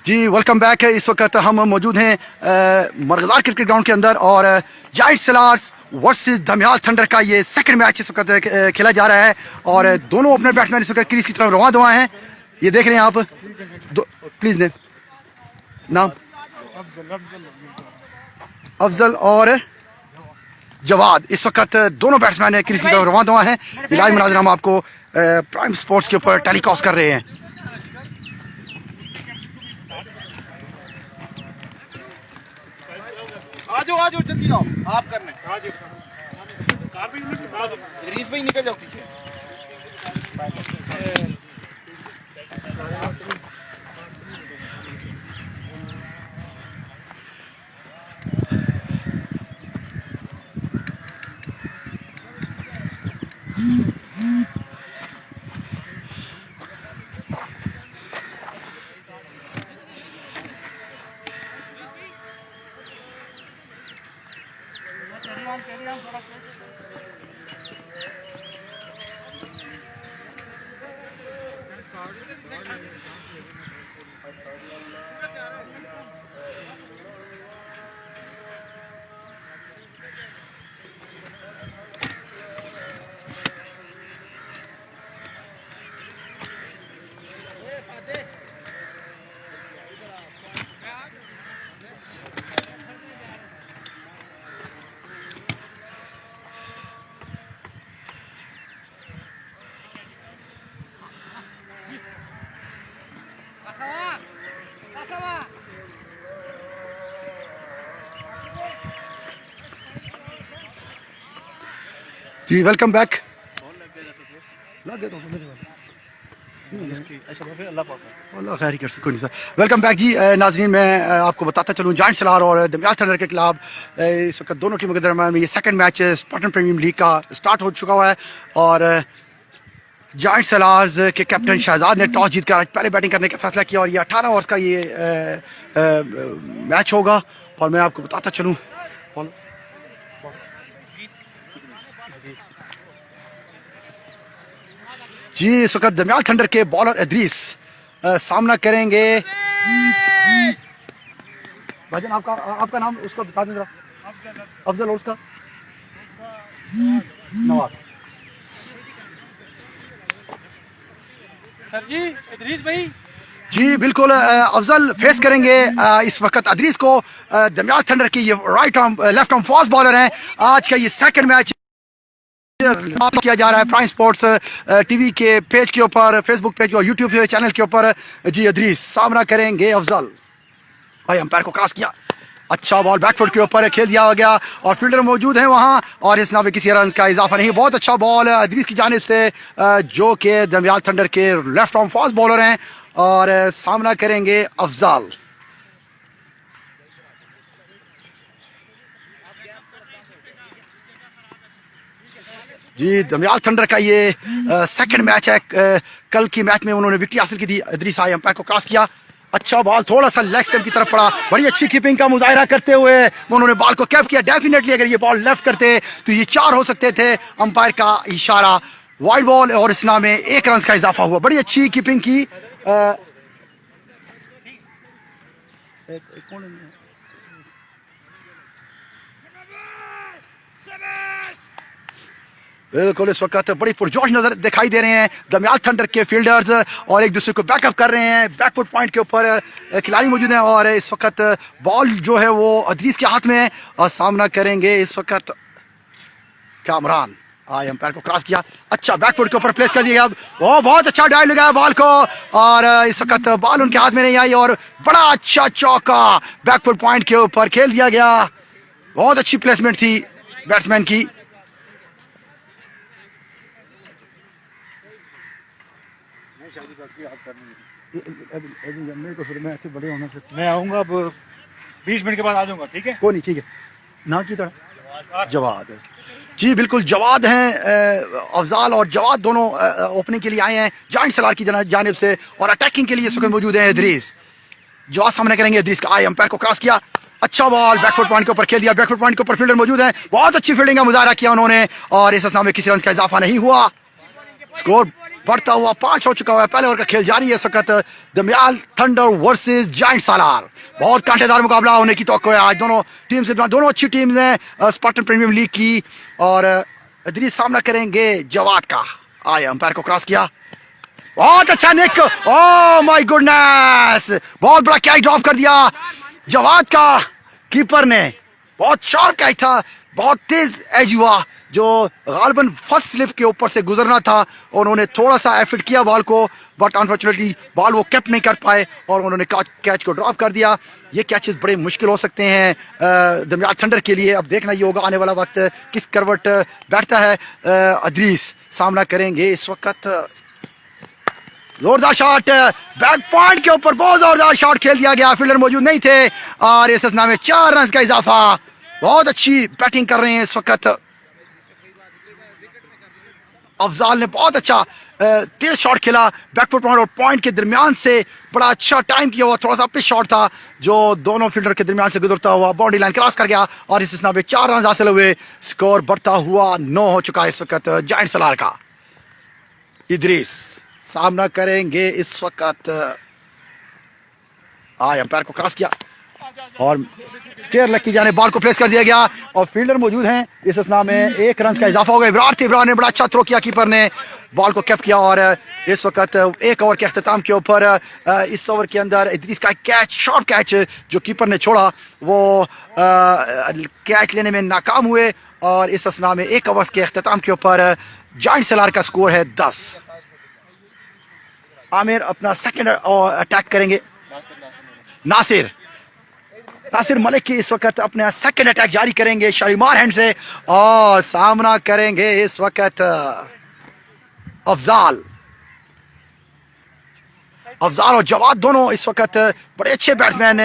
जी welcome back. इस वक्त हम मौजूद हैं मरगज़ार क्रिकेट ग्राउंड के अंदर और जायंट सलार्स वर्सेस धमियाल थंडर का ये सेकंड मैच इस वक्त खेला जा रहा है और दोनों अपने बैट्समैन इस वक्त क्रीज की तरफ रवां दवा हैं। ये देख रहे हैं आप। प्लीज ने नाम अफजल और जवाद इस वक्त दोनों बैट्समैन क्रीज की तरफ रवां दवा हैं। इलाज मुनाज़िर हम आपको प्राइम स्पोर्ट्स के ऊपर टेलीकास्ट कर रहे हैं। आ जाओ जल्दी आओ। आप करने रीस भाई निकल जाओ पीछे। जी वेलकम बैक। अल्लाह खैर कर कोई नहीं सर। वेलकम बैक जी नाजरीन, मैं आपको बताता चलूँ जायंट सलार और धमियाल थंडर के खिलाफ इस वक्त दोनों टीमों के दरमियान में ये second match Spartan premier league का स्टार्ट हो चुका हुआ है और जायंट सलार्स के कैप्टन शहजाद ने टॉस जीतकर आज पहले बैटिंग करने का फैसला किया और ये 18 ओवर्स का ये मैच होगा। और मैं आपको बताता चलूँ जी इस वक्त धमियाल थंडर के बॉलर इदरीस सामना करेंगे। भाईजान आपका नाम उसको बता दें जरा। अफजल और उसका नवाज। सर जी इदरीस भाई जी बिल्कुल अफजल फेस करेंगे इस वक्त इदरीस को। धमियाल थंडर की ये right arm left arm fast bowler हैं। आज का ये सेकंड मैच किया जा रहा है प्राइम स्पोर्ट्स टीवी के पेज के ऊपर, फेसबुक पेज और यूट्यूब चैनल के ऊपर। जी इदरीस सामना करेंगे अफजल। भाई अंपायर को क्रॉस किया, अच्छा बॉल बैकफुट के ऊपर खेल दिया गया और फील्डर मौजूद है वहां और इस नाम में किसी रन का इजाफा नहीं। बहुत अच्छा बॉल इदरीस की जानिब से जो कि धमियाल थंडर के लेफ्ट आर्म फास्ट बॉलर हैं और सामना करेंगे अफजल। जी धमियाल थंडर का ये सेकंड मैच है। कल की मैच में उन्होंने विकेट हासिल की थी। इदरीस आए अंपायर को क्रॉस किया, अच्छा बॉल थोड़ा सा लेग स्टंप की तरफ पड़ा। बड़ी अच्छी कीपिंग का मुजाहिरा करते हुए उन्होंने बॉल को कैप किया। डेफिनेटली अगर ये बॉल लेफ्ट करते तो ये 4 हो सकते थे। अंपायर का इशारा वाइड बॉल और इस नाम में 1 रन का इजाफा हुआ। बड़ी अच्छी कीपिंग की। बिल्कुल इस वक्त बड़ी पुरजोश नजर दिखाई दे रहे हैं धमियाल थंडर के फील्डर्स और एक दूसरे को बैकअप कर रहे हैं। बैकफुट पॉइंट के ऊपर खिलाड़ी मौजूद हैं और इस वक्त बॉल जो है वो इदरीस के हाथ में है और सामना करेंगे इस वक्त कामरान। आए अंपायर को क्रॉस किया, अच्छा बैकफुट के ऊपर प्लेस कर दिया गया। वो बहुत अच्छा डाइव लगाया बॉल को और इस वक्त बॉल उनके हाथ में नहीं आई और बड़ा अच्छा चौका बैकफुट पॉइंट के ऊपर खेल दिया गया। बहुत अच्छी प्लेसमेंट थी बैट्समैन की। मैं आऊंगा अब 20 मिनट के बाद आ जाऊंगा। ठीक है कोई नहीं, ठीक है ना की तरह जवाद। जी बिल्कुल जवाद हैं अफजाल और जवाद दोनों ओपनिंग के लिए आए हैं जायंट सलार की जानिब से और अटैकिंग के लिए इस वक्त मौजूद है इदरीस। जवाद सामने करेंगे इदरीस का। आए अंपायर को क्रॉस किया, अच्छा बॉल बैकफुट पॉइंट के ऊपर खेल दिया। बैकफुट पॉइंट के ऊपर फील्डर मौजूद है, बहुत अच्छी फील्डिंग का मुजाहरा किया उन्होंने और इस असना में किसी रन का इजाफा नहीं हुआ। स्कोर बढ़ता हुआ 5 हो चुका हुआ है। पहले ओवर का खेल जारी है इस वक्त। दमियाल थंडर वर्सेस जायंट सालार, बहुत कांटेदार मुकाबला होने की तवक्को है आज दोनों टीम से। दोनों अच्छी टीम्स हैं स्पार्टन प्रीमियम लीग की। और इदरीस सामना करेंगे जवाद का। आए अंपायर को क्रॉस किया, बहुत अच्छा निक, ओह माय गुडनेस, बहुत बड़ा कैच ड्रॉप कर दिया जवाद का कीपर ने। बहुत शार्प कैच था, बहुत तेज एज हुआ जो गालबन फर्स्ट स्लिप के ऊपर से गुजरना था। और उन्होंने थोड़ा सा एफर्ट किया बॉल को, बट अनफॉर्चुनेटली बॉल वो कैप नहीं कर पाए और उन्होंने कैच को ड्रॉप कर दिया। ये कैचेस बड़े मुश्किल हो सकते हैं दमियाल थंडर के लिए। अब देखना ये होगा आने वाला वक्त किस करवट बैठता है। इदरीस सामना करेंगे इस वक्त। जोरदार शॉट बैक पॉइंट के ऊपर, बहुत जोरदार शॉट खेल दिया गया, फील्डर मौजूद नहीं थे और इस असना में 4 रन का इजाफा। बहुत अच्छी बैटिंग कर रहे हैं इस वक्त अफजाल ने, बहुत अच्छा तेज शॉट खेला बैकफुट पॉइंट और पॉइंट के दरमियान से, बड़ा अच्छा टाइम किया हुआ, थोड़ा सा पिच शॉट था जो दोनों फील्डर के दरमियान से गुजरता हुआ बाउंड्री लाइन क्रॉस कर गया और इस असना में 4 रन हासिल हुए। स्कोर बढ़ता हुआ 9 हो चुका है इस वक्त जायंट सालार का। इदरीस सामना करेंगे इस वक्त। आए अंपायर को क्रॉस किया और स्केयर लेग की जाने बॉल को प्लेस कर दिया गया और फील्डर मौजूद हैं। इस असना में 1 रन का इजाफा हो गया। इब्रार ने बड़ा अच्छा थ्रो किया, कीपर ने बॉल को कैप किया और इस वक्त 1 ओवर के अख्ताम के ऊपर इस ओवर के अंदर इदरीस का कैच, शॉर्ट कैच जो कीपर ने छोड़ा, वो कैच लेने में नाकाम हुए और इस असना में 1 ओवर के अख्ताम के ऊपर जायंट सालार का स्कोर है 10। आमिर अपना सेकंड अटैक करेंगे। नासिर मलिक की इस वक्त अपना सेकंड अटैक जारी करेंगे शालीमार हैंड से और सामना करेंगे इस वक्त अफजाल और जवाद। दोनों इस वक्त बड़े अच्छे बैट्समैन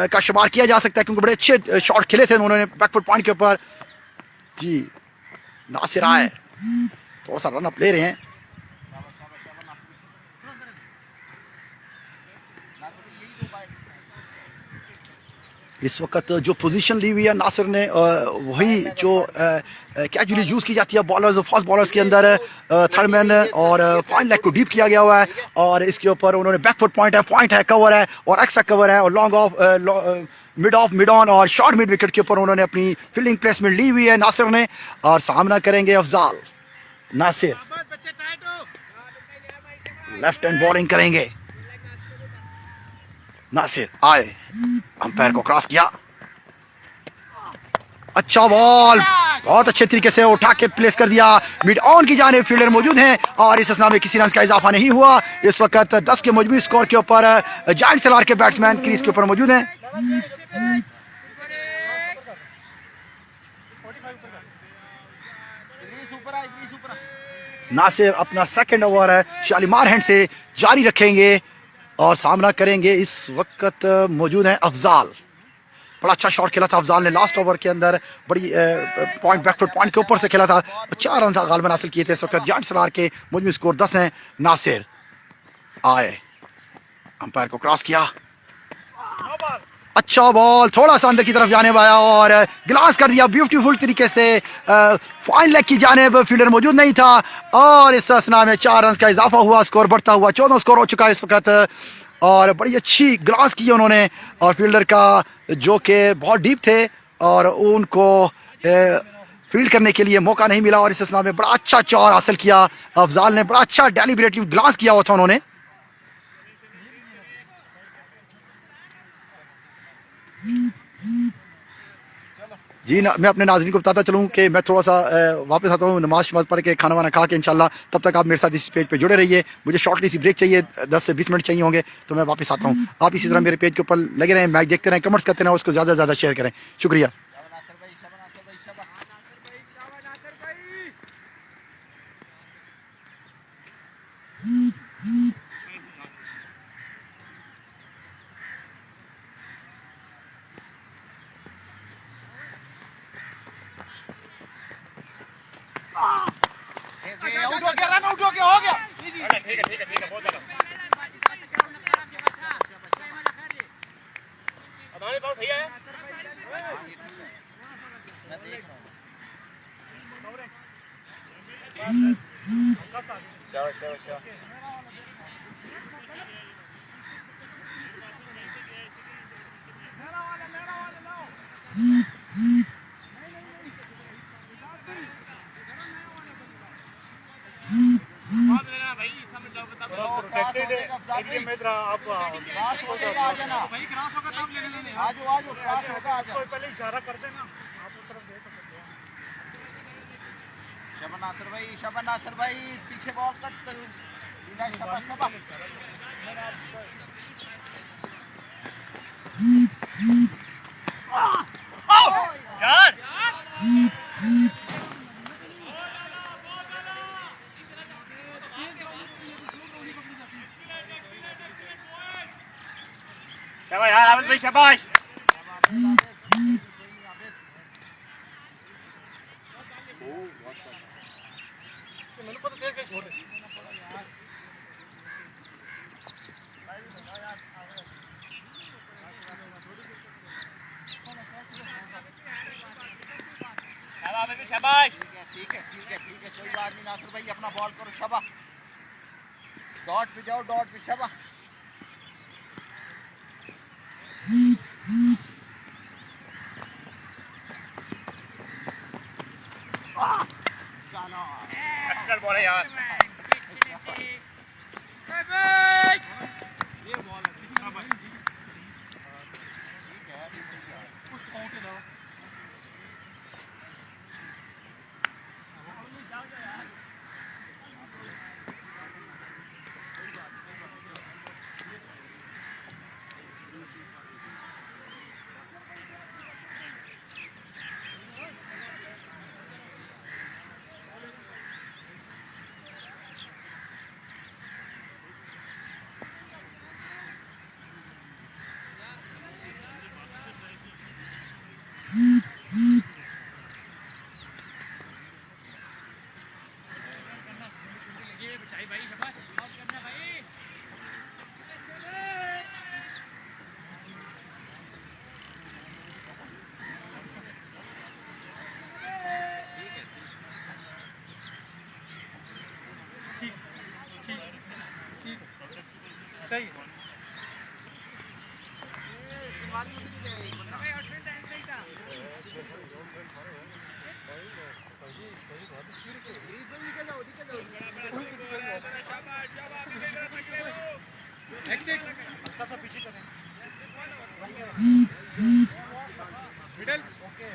का शुमार किया जा सकता है क्योंकि बड़े अच्छे शॉट खेले थे उन्होंने बैकफुट पॉइंट के ऊपर। जी नासिर आए, थोड़ा सा रन अप ले रहे हैं। इस वक्त जो पोजीशन ली हुई है नासिर ने, वही जो कैजुअली यूज की जाती है बॉलर्स, फास्ट बॉलर्स के अंदर थर्ड मैन और फाइन लेग को डीप किया गया हुआ है और इसके ऊपर उन्होंने बैकफुट पॉइंट है, कवर है और एक्स्ट्रा कवर है और लॉन्ग ऑफ, मिड ऑन और शॉर्ट मिड विकेट के ऊपर उन्होंने अपनी फील्डिंग प्लेसमेंट ली हुई है नासिर ने। और सामना करेंगे Afzal. Nasir left hand bowling करेंगे। नासिर आए, अंपायर को क्रॉस किया, अच्छा बॉल, बहुत अच्छे तरीके से उठा के प्लेस कर दिया मिड ऑन की जाने। फील्डर मौजूद हैं और इस असना में किसी रन का इजाफा नहीं हुआ। इस वक्त 10 के मजबूत स्कोर के ऊपर जायंट सालार के बैट्समैन क्रीज के ऊपर मौजूद हैं। नासिर अपना सेकंड ओवर है शालीमार हैंड से जारी रखेंगे और सामना करेंगे इस वक्त मौजूद है अफजाल। बड़ा अच्छा शॉट खेला था अफजाल ने लास्ट ओवर के अंदर, बड़ी पॉइंट बैकफुट पॉइंट के ऊपर से खेला था, 4 रन गालबन हासिल किए थे। इस वक्त जायंट सालार के मजमूई स्कोर 10 हैं। नासिर आए, अंपायर को क्रॉस किया, अच्छा बॉल थोड़ा सा अंदर की तरफ जाने वाला और ग्लास कर दिया ब्यूटीफुल तरीके से फाइन लेग की जानेब। फील्डर मौजूद नहीं था और इस असना में 4 रन का इजाफा हुआ। स्कोर बढ़ता हुआ 14 स्कोर हो चुका है इस वक्त और बड़ी अच्छी ग्लास की उन्होंने और फील्डर का जो कि बहुत डीप थे और उनको फील्ड करने के लिए मौका नहीं मिला और इस असना में बड़ा अच्छा चौर हासिल किया अफजाल ने। बड़ा अच्छा डेलिबरेटिव ग्लास किया हुआ था उन्होंने। जी ना, मैं अपने नाज़रीन को बताता चलूँ कि मैं थोड़ा सा वापस आता हूँ नमाज शमाज पढ़ के खाना वाना खा के इंशाल्लाह। तब तक आप मेरे साथ इस पेज पे जुड़े रहिए। मुझे शॉर्टली सी ब्रेक चाहिए, 10 से 20 मिनट चाहिए होंगे, तो मैं वापस आता हूँ। आप इसी तरह मेरे पेज के ऊपर लगे रहें, मैच देखते रहें, कमेंट्स करते रहें, उसको ज़्यादा से ज़्यादा शेयर करें। शुक्रिया। आउट हो गया हो गया। ठीक है बहुत ज्यादा हमारे पास सही है। प्रोटेक्टेड एरिया में जरा आप क्रॉस होगा आ जाना भाई, क्रॉस होगा तब लेने लेने आ जाओ क्रॉस होगा आ जाओ। कोई पहले इशारा कर देना, आप उस तरफ देख सकते हैं। शबा नासिर भाई पीछे बॉल कट लीना शबा यार शाबाश यार आबिद भाई, शाबाश। मैंने पता देख के छोड़ दी। शाबाश। ठीक है कोई बात नहीं नासिर भाई, अपना बॉल करो शबा, डॉट पे जाओ, डॉट पे शबा। एक्सेल बॉल है यार। ये बॉल है कुछ काउंट दो। सही नेक्स्ट एक हल्का सा पीछे करें, मिडल ओके,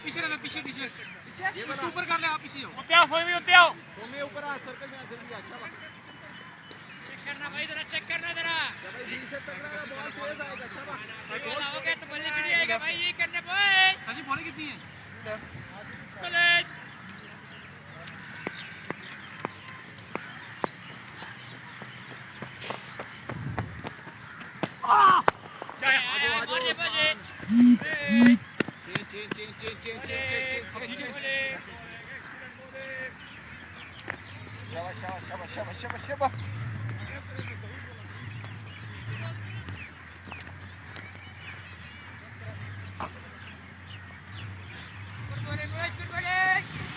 पीछे रहना, पीछे इसके ऊपर कर ले, आप पीछे हो, उतने आओ तुम्हें ऊपर आ, सर्कल में आ, जल्दी आ शबा। चेक करना भाई, जरा चेक करना जरा, भाई दिल से तगड़ा है, बॉल तेज आएगा शबा। बॉल आओगे तो बल्ले भी नहीं आएगा भाई, ये करने भाई। साजी बॉल कितनी है? कॉलेज शबा।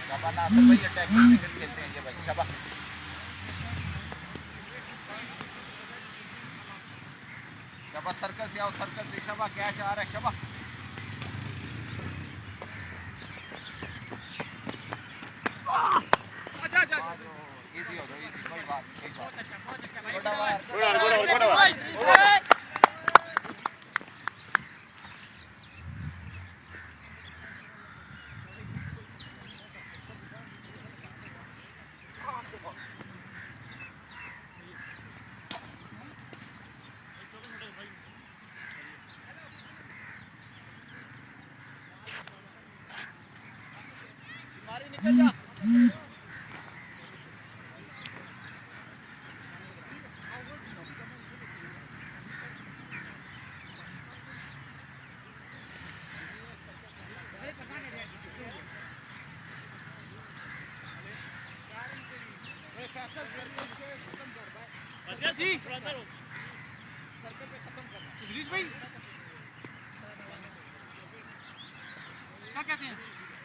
शबा नासिर भाई अटैकिंग क्रिकेट खेलते हैं ये भाई शबा। शबा सर्कल से आओ, सर्कल से शबा, कैच आ रहा है शबा। इजी हो जाओ, इजी, कोई बात नहीं, निकल जा। जी सर्कल पे खत्म कर भाई क्या कहते हैं?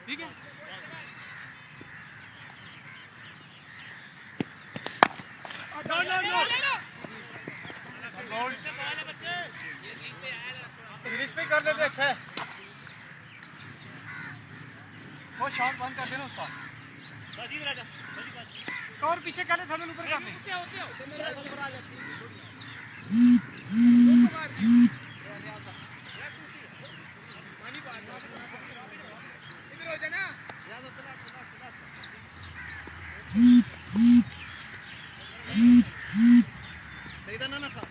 ठीक है फिनिश पे कर लेते अच्छा है वो शॉट बंद कर देना उसका और पीछे कर ले थोड़ा ऊपर कर ले इधर हो जाना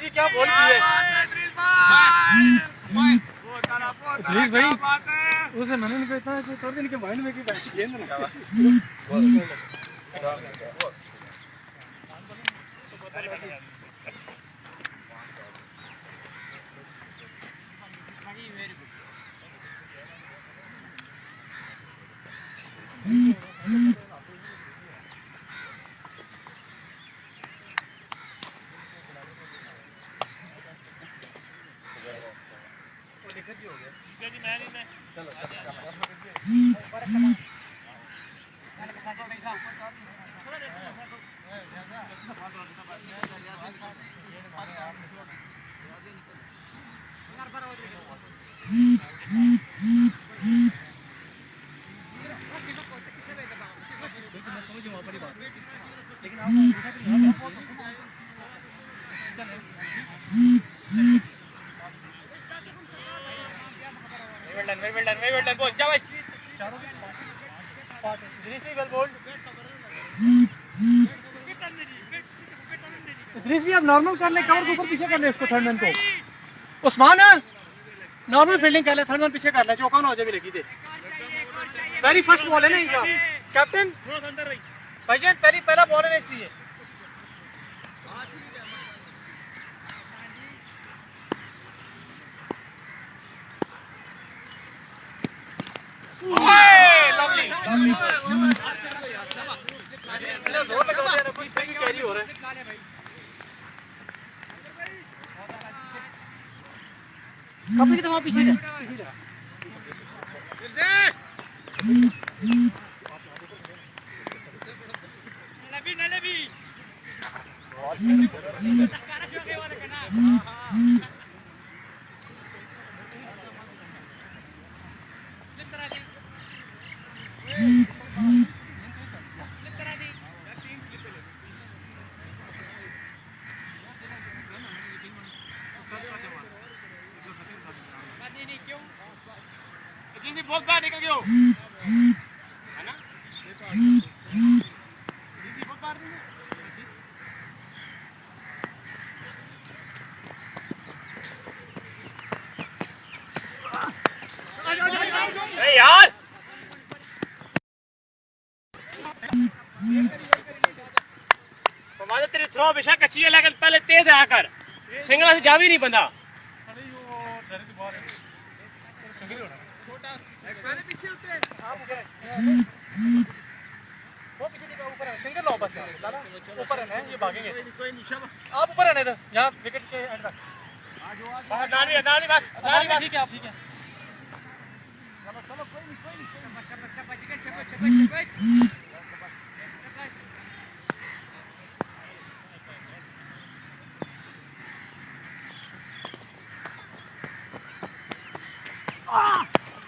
क्या बोल रही है प्लीज भाई उसे मैंने नहीं कहता है कर दिन के माइंड में की बैठ गेंद लगा इद्रिस भी आप नॉर्मल कर ले कवर के ऊपर पीछे कर ले उसको थर्ड मैन को उस्मान नॉर्मल फील्डिंग कर ले थर्ड मैन पीछे कर ले चौका ना हो जाए भी लगी दे पहली फर्स्ट बॉल है ना इनका कैप्टन भाईजान पहला बॉल है ना इसलिए जोर लगा दिया कोई कैरी हो रहा है कभी तो वहां पीछे जा बहुत बार निकल गयो है ना बहुत बार नहीं यार हमारे तेरी थ्रो हमेशा कच्ची है लेकिन पहले तेज आया कर सिंगला से जा भी नहीं बंदा छोटा पीछे होते वो पीछे नहीं, ऊपर है, सिंगल लो बस लाला, ऊपर है ना, ये भागेंगे। कोई नहीं शाबाश आप ऊपर रहने दो, यहाँ विकेट के एंड तक। दानी बस ठीक है, आप ठीक है।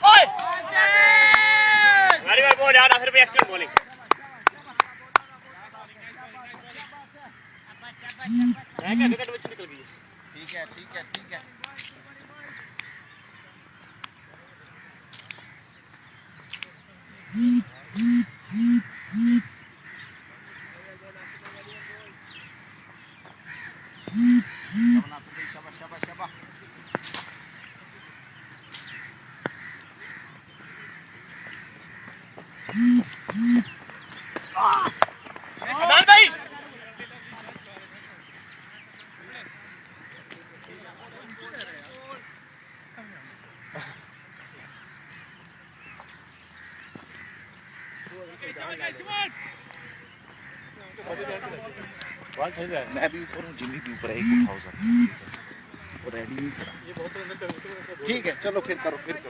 ओए हमारी बार बॉल यार आखिर पे एक्स्ट्रा बॉलिंग है क्या विकेट बच निकल गई ठीक है ठीक है ठीक है शाबाश शाबाश शाबाश अदान भाई मैं भी ऊपर हूँ जिम्मी भी ऊपर है 1000 और रेडी नहीं करा ठीक है चलो फिर करो वेरी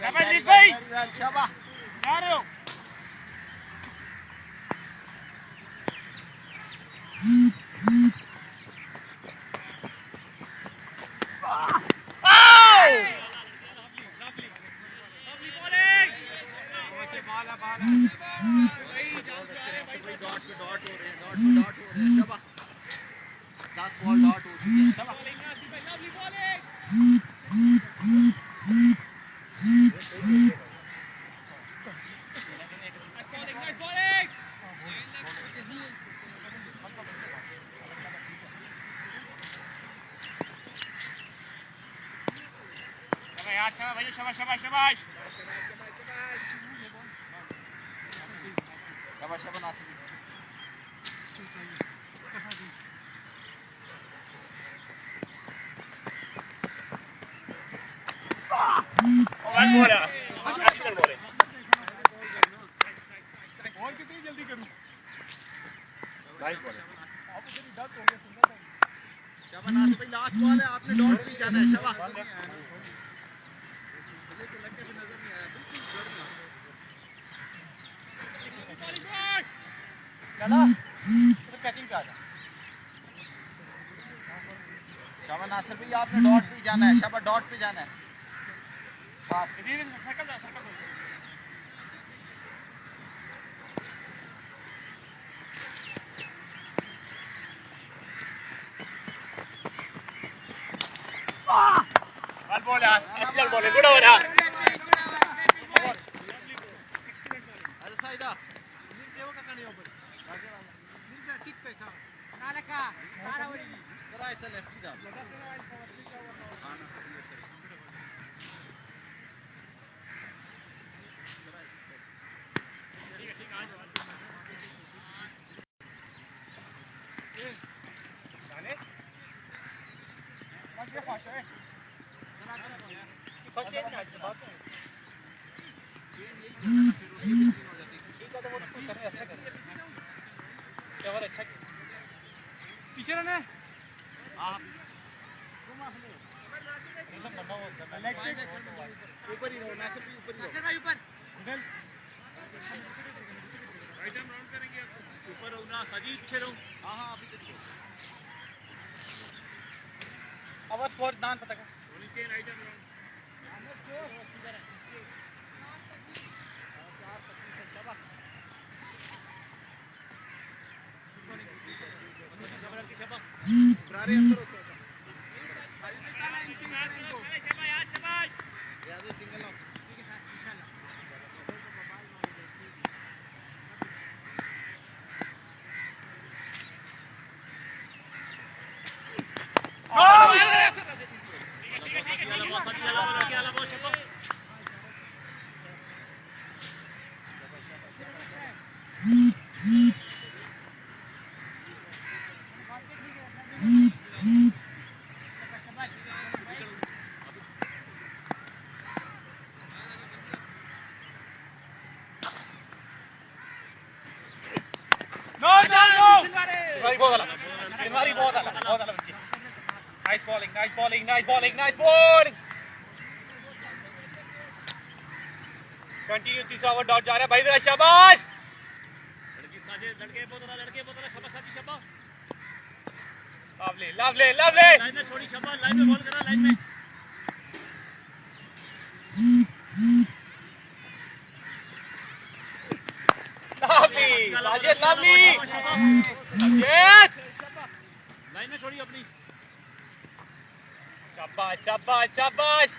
शाबाश भाई वेल शाबाश आ रहे हो डॉट पे डॉट हो रहे हैं शाबाश 10 बॉल डॉट हो चुकी है शाबाश यार शाबाश भाई शाबाश शाबाश शाबाश शाबाश शाबाश Nasir one ball extra bowling ball कितनी जल्दी करूँ? नाइस बॉल शाबाश नासिर भाई लास्ट बॉल है आपने डॉट पे जाना है शाबाश लाला, इधर कैचिंग पे आ जा। शाबाश नासिर भाई आपने डॉट पे जाना है शाबाश डॉट पे जाना है वन बॉल यार एक्स्ट्रा बॉलिंग गुड ओवर यार अच्छा साइदा जरा ऐसा लेफ्टी दा पीछे रहना है। हां लेग स्टेट ऊपर ही रहो नासिर भाई ऊपर ही रहो राइट आर्म राउंड करेंगे ऊपर रहो ना साजिद पीछे रहो हां हां अभी तक आवाज स्कोर दान पता कर नीचे राइट आर्म राउंड बरारे अंदर होते हैं शाबाश शाबाश याद है सिंगल ऑफ तुम्हारी बहुत अलग, तुम्हारी बहुत अलग बच्ची। Nice bowling, nice bowling, nice bowling, nice bowling. Continue, तीसरा ओवर डॉट जा रहा है भाई, जरा शाबाश। लड़के बोतला शाबाश शाबाश। Lovely lovely lovely. लाइन में छोड़ी शाबाश, लाइन में बॉल करा, लाइन में। Lovely Sajid, lovely Sajid, line में छोड़ी अपनी। शाबाश शाबाश शाबाश।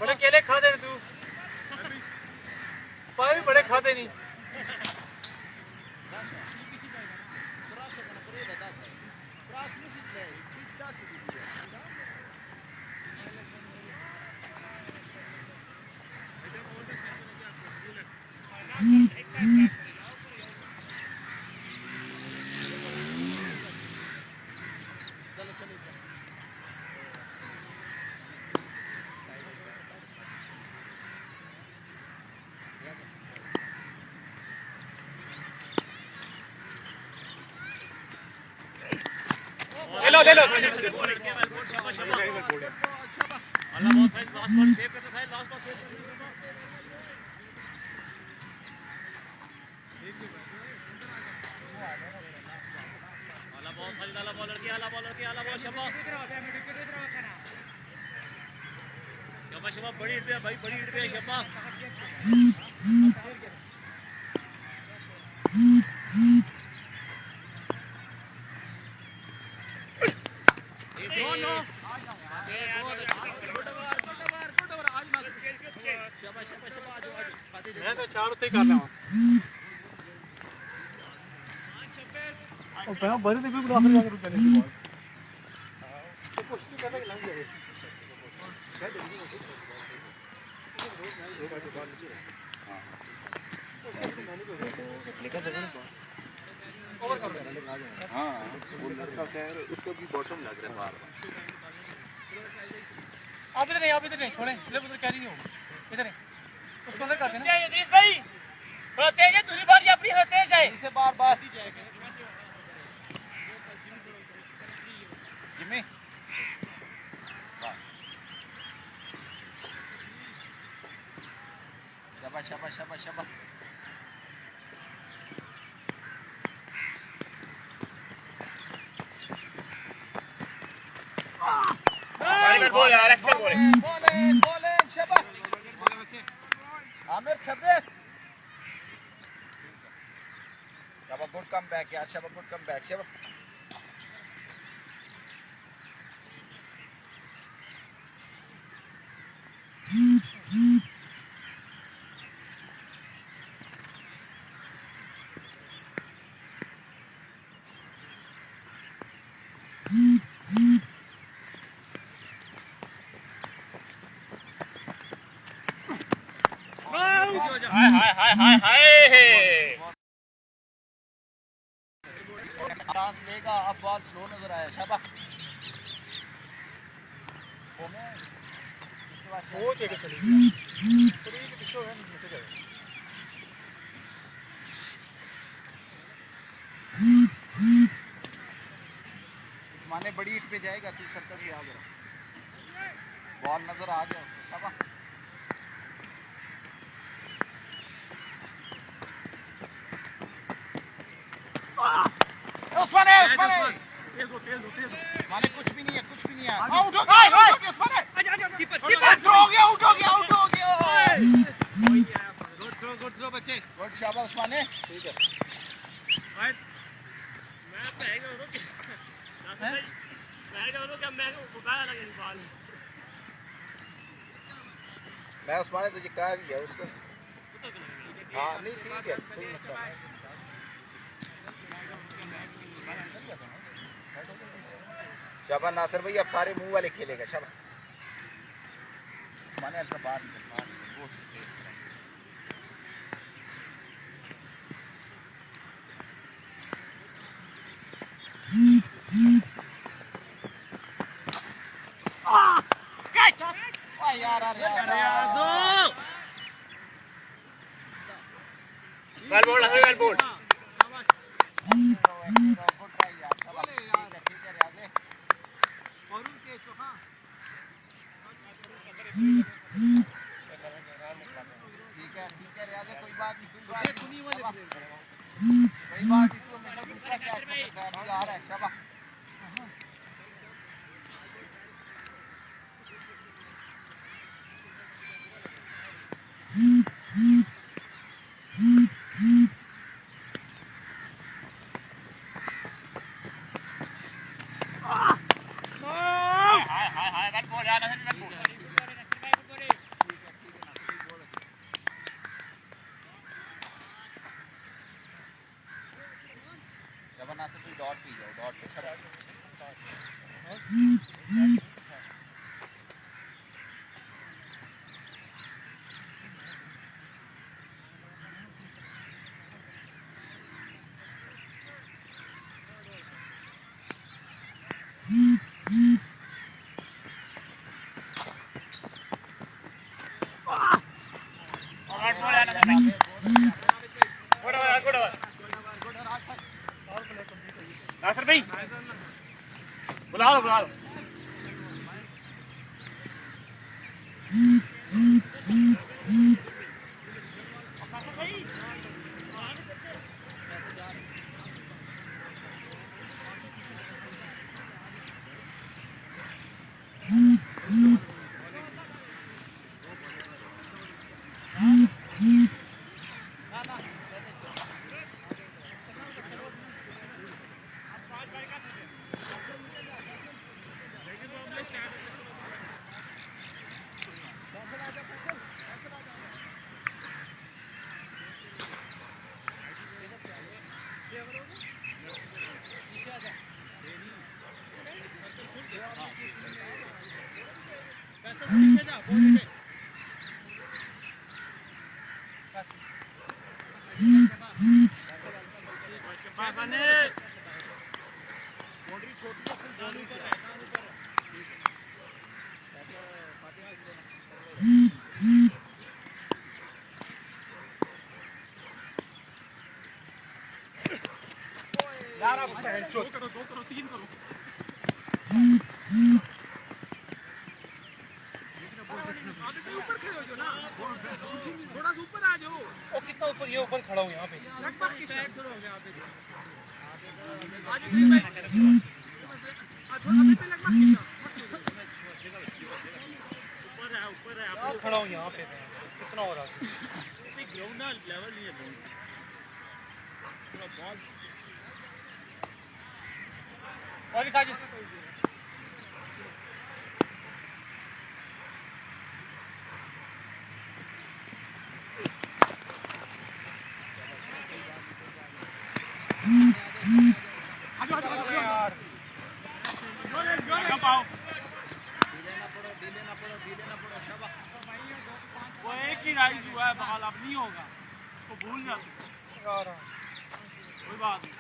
बड़े केले खाते तू, पाए बड़े खाते नहीं। ले लो बड़ी हिट पे भाई, बड़ी हिट पे शब्बा। मैं तो चार उत्ते कर रहा हूँ। और पहला बड़े ने भी बुला कर जाकर रुकने की बात। तो कोशिश करने के लग गए। ओवर कर रहे हैं। हाँ, वो लड़का कह रहा है उसको भी बॉटम लग रहा है बार-बार। आप इधर नहीं छोड़ें, स्लिप उधर कैरी नहीं होगी। इधर उसको अंदर कर देना। यदीश भाई थोड़ा तेज है, दूसरी बार अपनी थोड़ा तेज है। इसे बार-बार जिम्मी शाबाश शाबाश शाबाश शाबाश। बोल यार, एक्सेल बोल। बॉलिंग शाबाश। आमिर 26। शाबाश, गुड कम बैक यार, शाबाश गुड कम बैक शाबाश। चांस लेगा, अब बॉल स्लो नजर आया शाबाश। वो देखे चली गई। थोड़ी पिछले है नीचे जाए। उस्माने बड़ी हिट पे जाएगा, तू सर्कल से आ गया, बॉल नजर आ गया उसको शाबाश। उस्माने उस्माने कुछ भी नहीं है, कुछ भी नहीं है। आउट हो गया उस्माने, कीपर थ्रो हो गया, आउट हो गया, आउट हो गया। गुड थ्रो बच्चे, गुड शाबाश उस्माने। ठीक है मैं उस्माने तुझे कहा भी है उसको। हाँ नहीं ठीक है, कोई मसला नहीं। शाबाश नासिर भाई, अब सारे मुंह वाले खेलेगा। शाबाश उस्माने अल्ट्रा बाहर निकल, बाहर निकल, वो यार well bowled Hasan, well bowled. ठीक है रियाज, कोई बात नहीं, कोई बात नहीं, कोई बात नहीं। तो मेरा दूसरा कैच पकड़ता है, अभी आ रहा है। शाबाश हाय वेल बोल्ड यार, हसन वेल बोल्ड। शाबाश नासिर भाई, डॉट पे जाओ, डॉट पे। शाबाश वेल बोल्ड यार, हसन भाई। Good over, good over. Nasir भाई बुला लो, बुला लो। थोड़ा सा ऊपर आ जाओ। ओ कितना ऊपर, ये ऊपर खड़ा हूँ यहाँ पे। लगभग की साइड से हो गया पे। आज भी मैं थोड़ा अभी पे लगभग की ऊपर है आप खड़ा हूँ यहाँ पे। कितना हो रहा है? अभी ग्राउंड ना लेवल नहीं है थोड़ा बॉल। और साजिद वो एक ही राइज हुआ है बहाल, अब नहीं होगा, उसको भूल जाते कोई बात नहीं।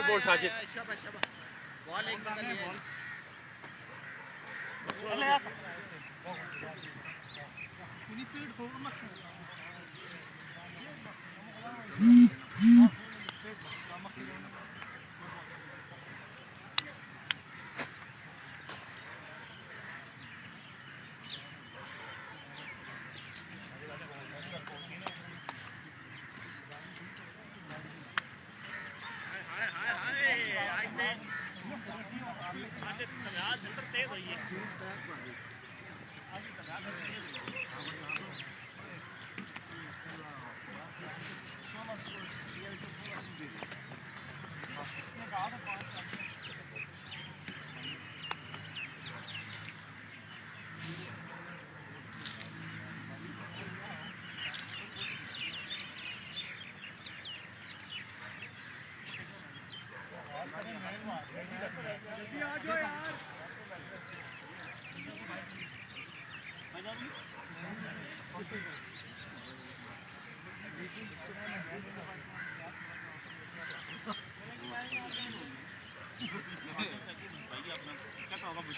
बोल साजिद, शाबाश शाबाश, बॉल एक बंदा लिया है।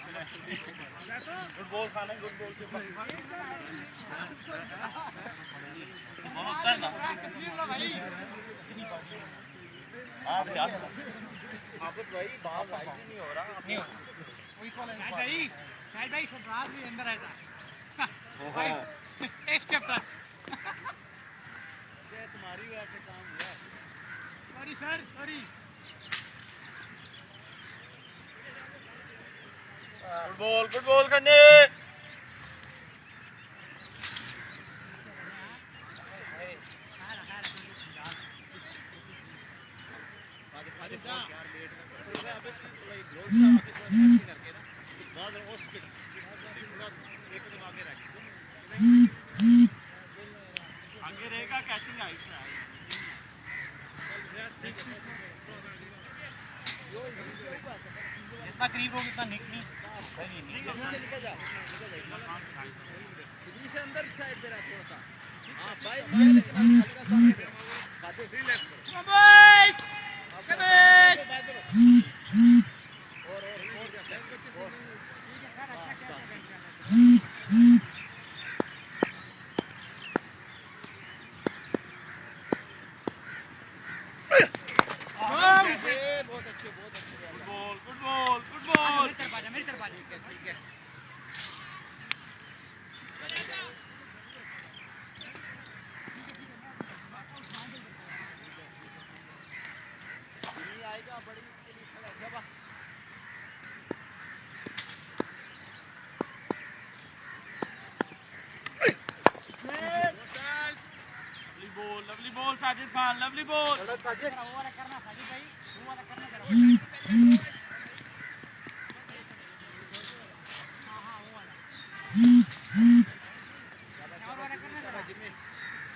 फुटबॉल खाना फुटबॉल के भाई बात नहीं हो रहा नहीं हो भाई सरदार भी अंदर आएगा भाई एक स्टेप तक तुम्हारी वजह से काम हुआ sorry sir sorry football football करने आगे रहेगा कैचिंग जितना करीब होगी उतना निकली निकल जा इधर से अंदर साइड पे रहा थोड़ा सा हां भाई लेकिन हल्का सा और जा बहुत अच्छे फुटबॉल फुटबॉल फुटबॉल मेरी तरफ आ ठीक है आएगा बड़ी शबा lovely ball Sajid Khan lovely ball वो वाला करना साजिद भाई वो वाला करना जरा हां वो वाला और वाला करना जरा जिम्मे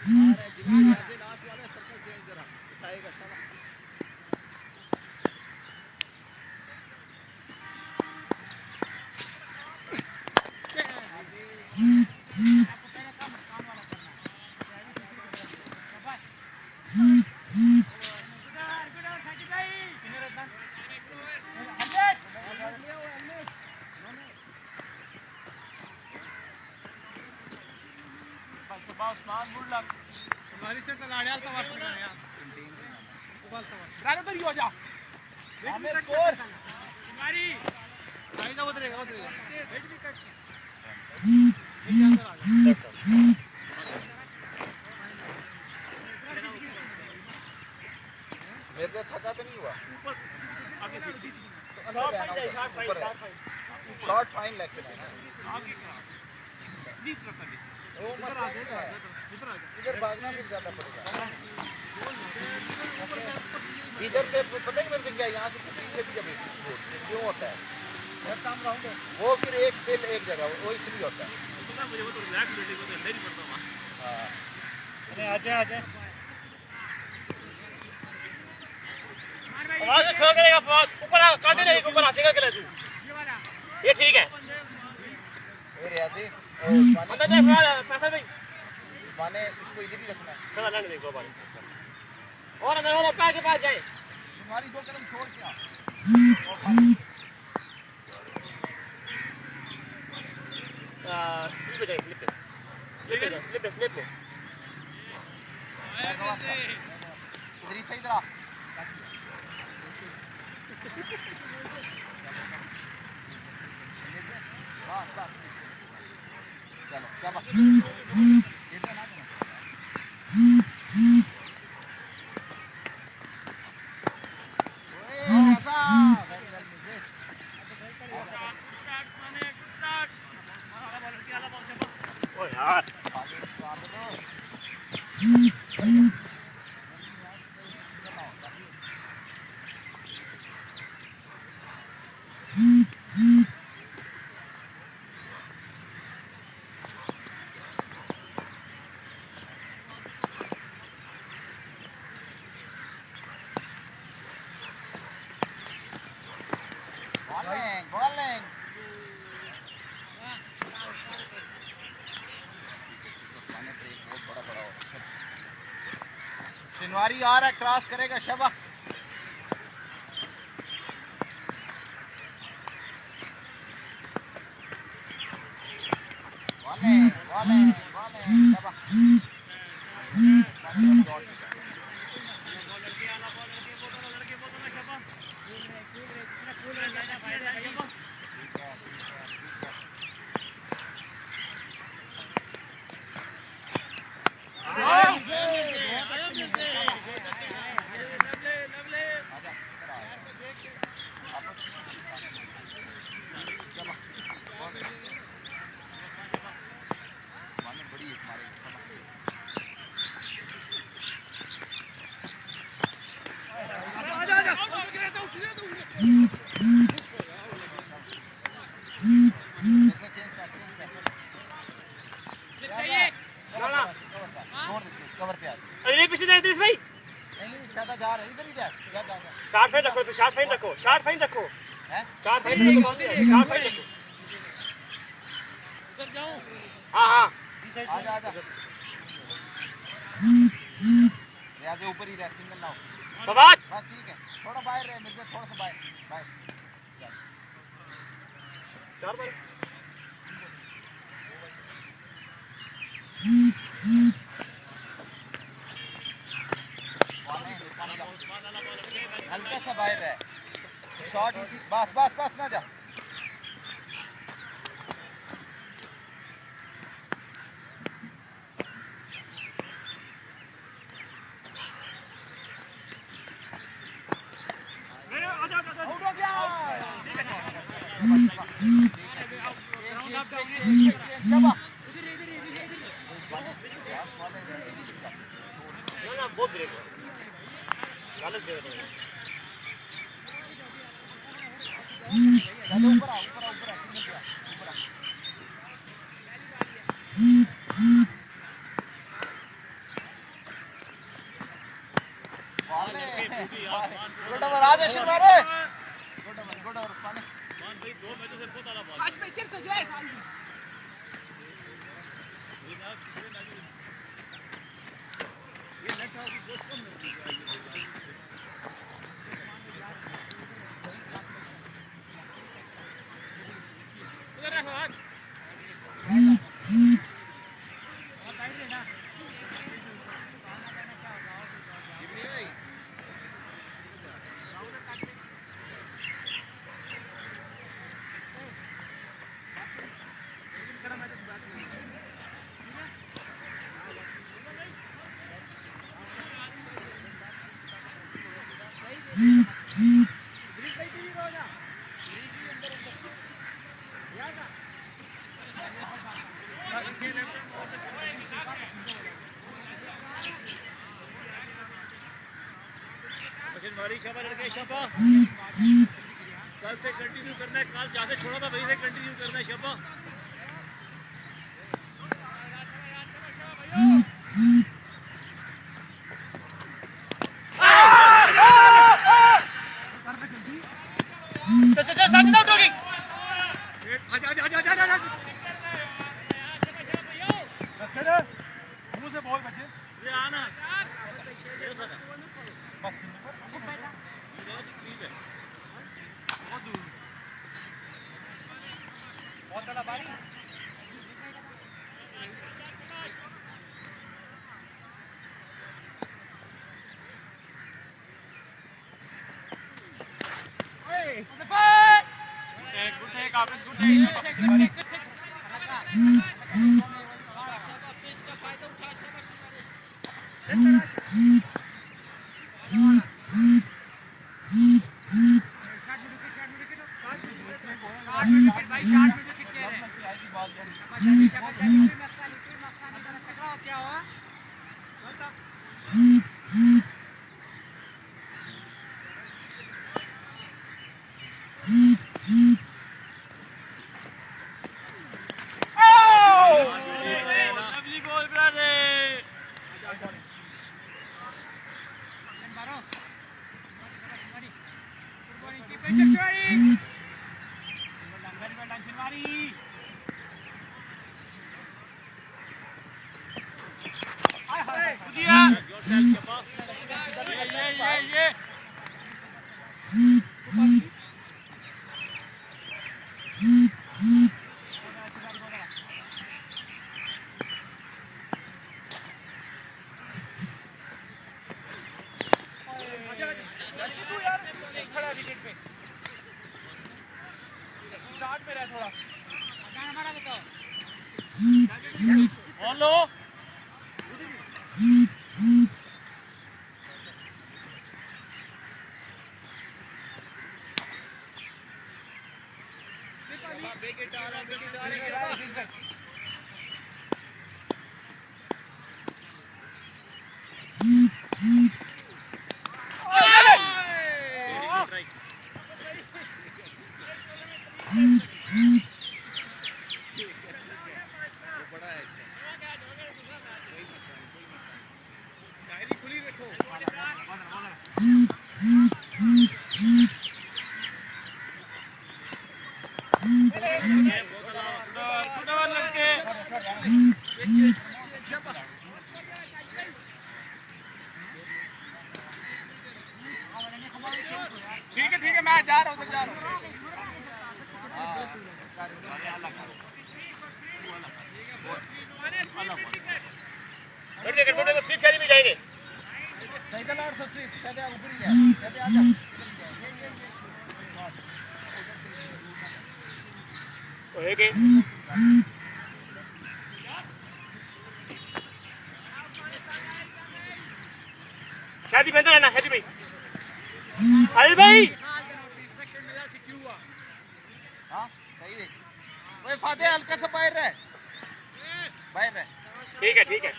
अरे जिम्मे से लास्ट वाला सर्कल से जरा उठाएगा शबा हमारी से तो गाड़ियां तो वास लगा यार उबाल तो राजा तो हो जा हमें स्कोर हमारी भाई तो उधरेगा वेट भी कर मेरे को थका तो नहीं हुआ शॉर्ट फाइन लेके इधर भागना भी ज्यादा पड़ेगा इधर से पता है मेरे से क्या यहाँ से पीछे भी जब क्यों होता है वो फिर एक स्टिल एक जगह वो इसलिए होता है मुझे वो तो रिलैक्स बैठे को तो अंदर ही पड़ता हूँ हाँ अरे आजा आजा आवाज सो करेगा फौज ऊपर आ काटे नहीं ऊपर आ सेगा के तू ये ठीक है ये रियाजी उस्मानी अंदर जा फैसल भाई उस्माने इसको इधर ही रखना है चला लाने देखो बारी और अंदर वाला पैर के पास जाए तुम्हारी दो कदम छोड़ के आओ स्लिप पे जाए स्लिप पे स्लिप पे इधर ही सही तरह बस बस चलो क्या बात ओ यार बॉलिंग बॉलिंग शिनवारी आ रहा है क्रॉस करेगा शबा कवर पे आ अरे पीछे जा इधर भाई नहीं ज्यादा जा रहे इधर ही जा शार्ट फाइन रखो, शार्ट फाइन रखो, शार्ट फाइन रखो, हैं शार्ट फाइन रखो, शार्ट फाइन रखो। इधर जाओ। हाँ हाँ आजा आजा आजा ऊपर ही रह सिंगल ना हो बाबाज बस ठीक है थोड़ा बाहर रहे मिर्जा थोड़ा सा बाहर बाहर चार बार हल्का सा बाहर रहे शॉट इसी बस बस बस ना जा ना बहुत ब्रेक गलत दे रहे हैं। चलो ऊपर आ ऊपर आ ऊपर आ ऊपर आ गुड ओवर राजेश मारे गुड ओवर उस्मान भाई 2 मैचों से बहुत आला बॉल आज में चिर तो जाए साल ये नेट हाउस बहुत कम मिलती है। उधर रखो हाथ मारी शाबा लड़के शाबा कल से कंटिन्यू करना है कल जहाँ से छोड़ा था वहीं से कंटिन्यू करना है शाबा मुंह से बॉल बचे ये आना बहुत बड़ा बारी क्या हुआ लवली बॉल ब्रदर ये स्टार्ट में रहे थोड़ा हमारा बताओ ऑन लो ठीक है मैं जा रहा हूँ उधर जा रहा हूँ स्लिप शादी में जाएंगे साइकिल और सब स्लिप कहते हैं ऊपर ही है कहते हैं आजा शादी में रहना शादी भाई अरे भाई इंस्ट्रक्शन मिला कि क्यों हुआ हाँ सही है ओए फादे हल्का सा बाहर रह ठीक है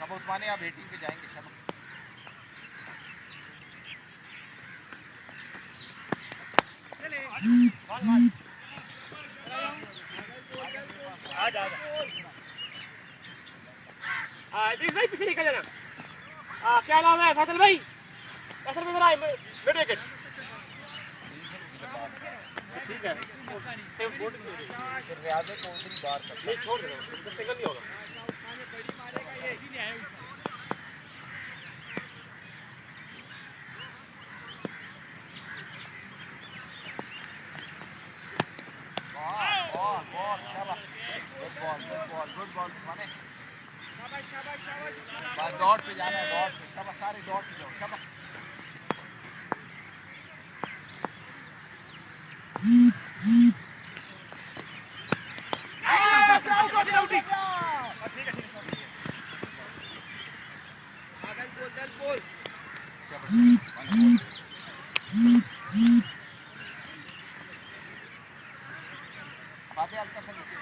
अब उस्मानिया बेटिंग पे जाएंगे चलो इस भाई पीछे निकल जाना क्या नाम है फैसल भाई फैसल में जरा वीडियो के ठीक है सेम बोर्ड फिर रियाज़े को उधर ही बाहर कर नहीं छोड़ देना सिंगल नहीं होगा बॉल शाबाश गुड बॉल उस्माने शाबाश डॉट पे जाना है डॉट पे शाबाश सारे डॉट पे जाओ शाबाश फादे हल्का सा नीचे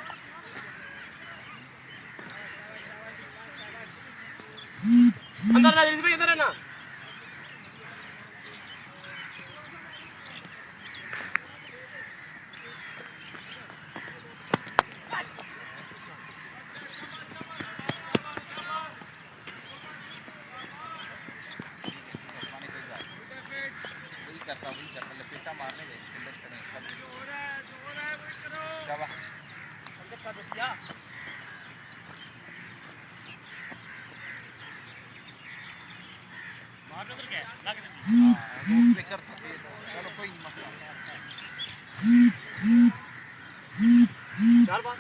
अंदर ना इस भाई अंदर ना वही करता लपेटा मारने गए फिल्डर करें सब शाबाश अंदर साथ किया मारने उधर क्या लग रोड पे कर चलो कोई नहीं मसला चार बार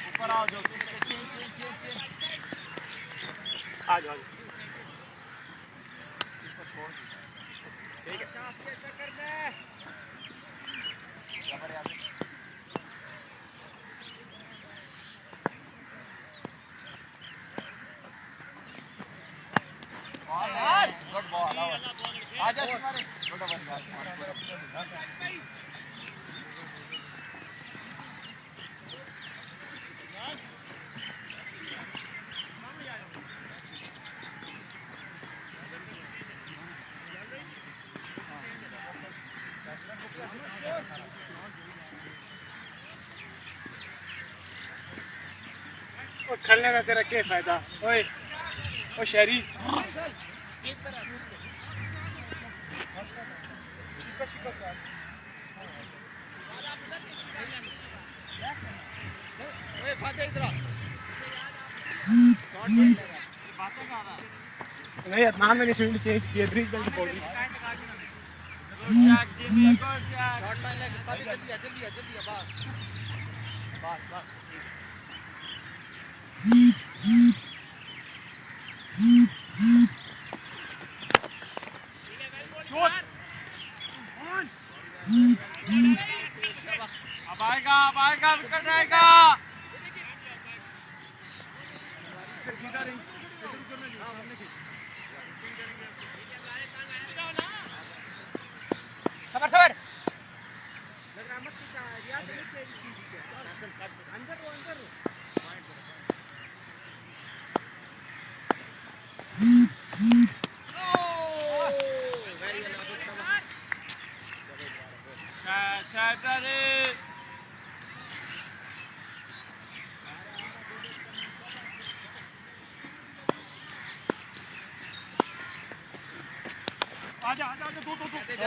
ऊपर आओ जो आ जाओ इसको छोड़ ठीक है गुड बॉल आ जा शुमारे गुड बॉल खेलने का तेरा क्या फायदा ओए ओ शहरी नहीं अदनान मैंने फील्ड चेंज किया ब्रिज बेल्ट बोल दी शॉट मारने के बाद जल्दी जल्दी बात अब आएगा विकेट आएगा। सबर सबर। आजा आजा आजा दो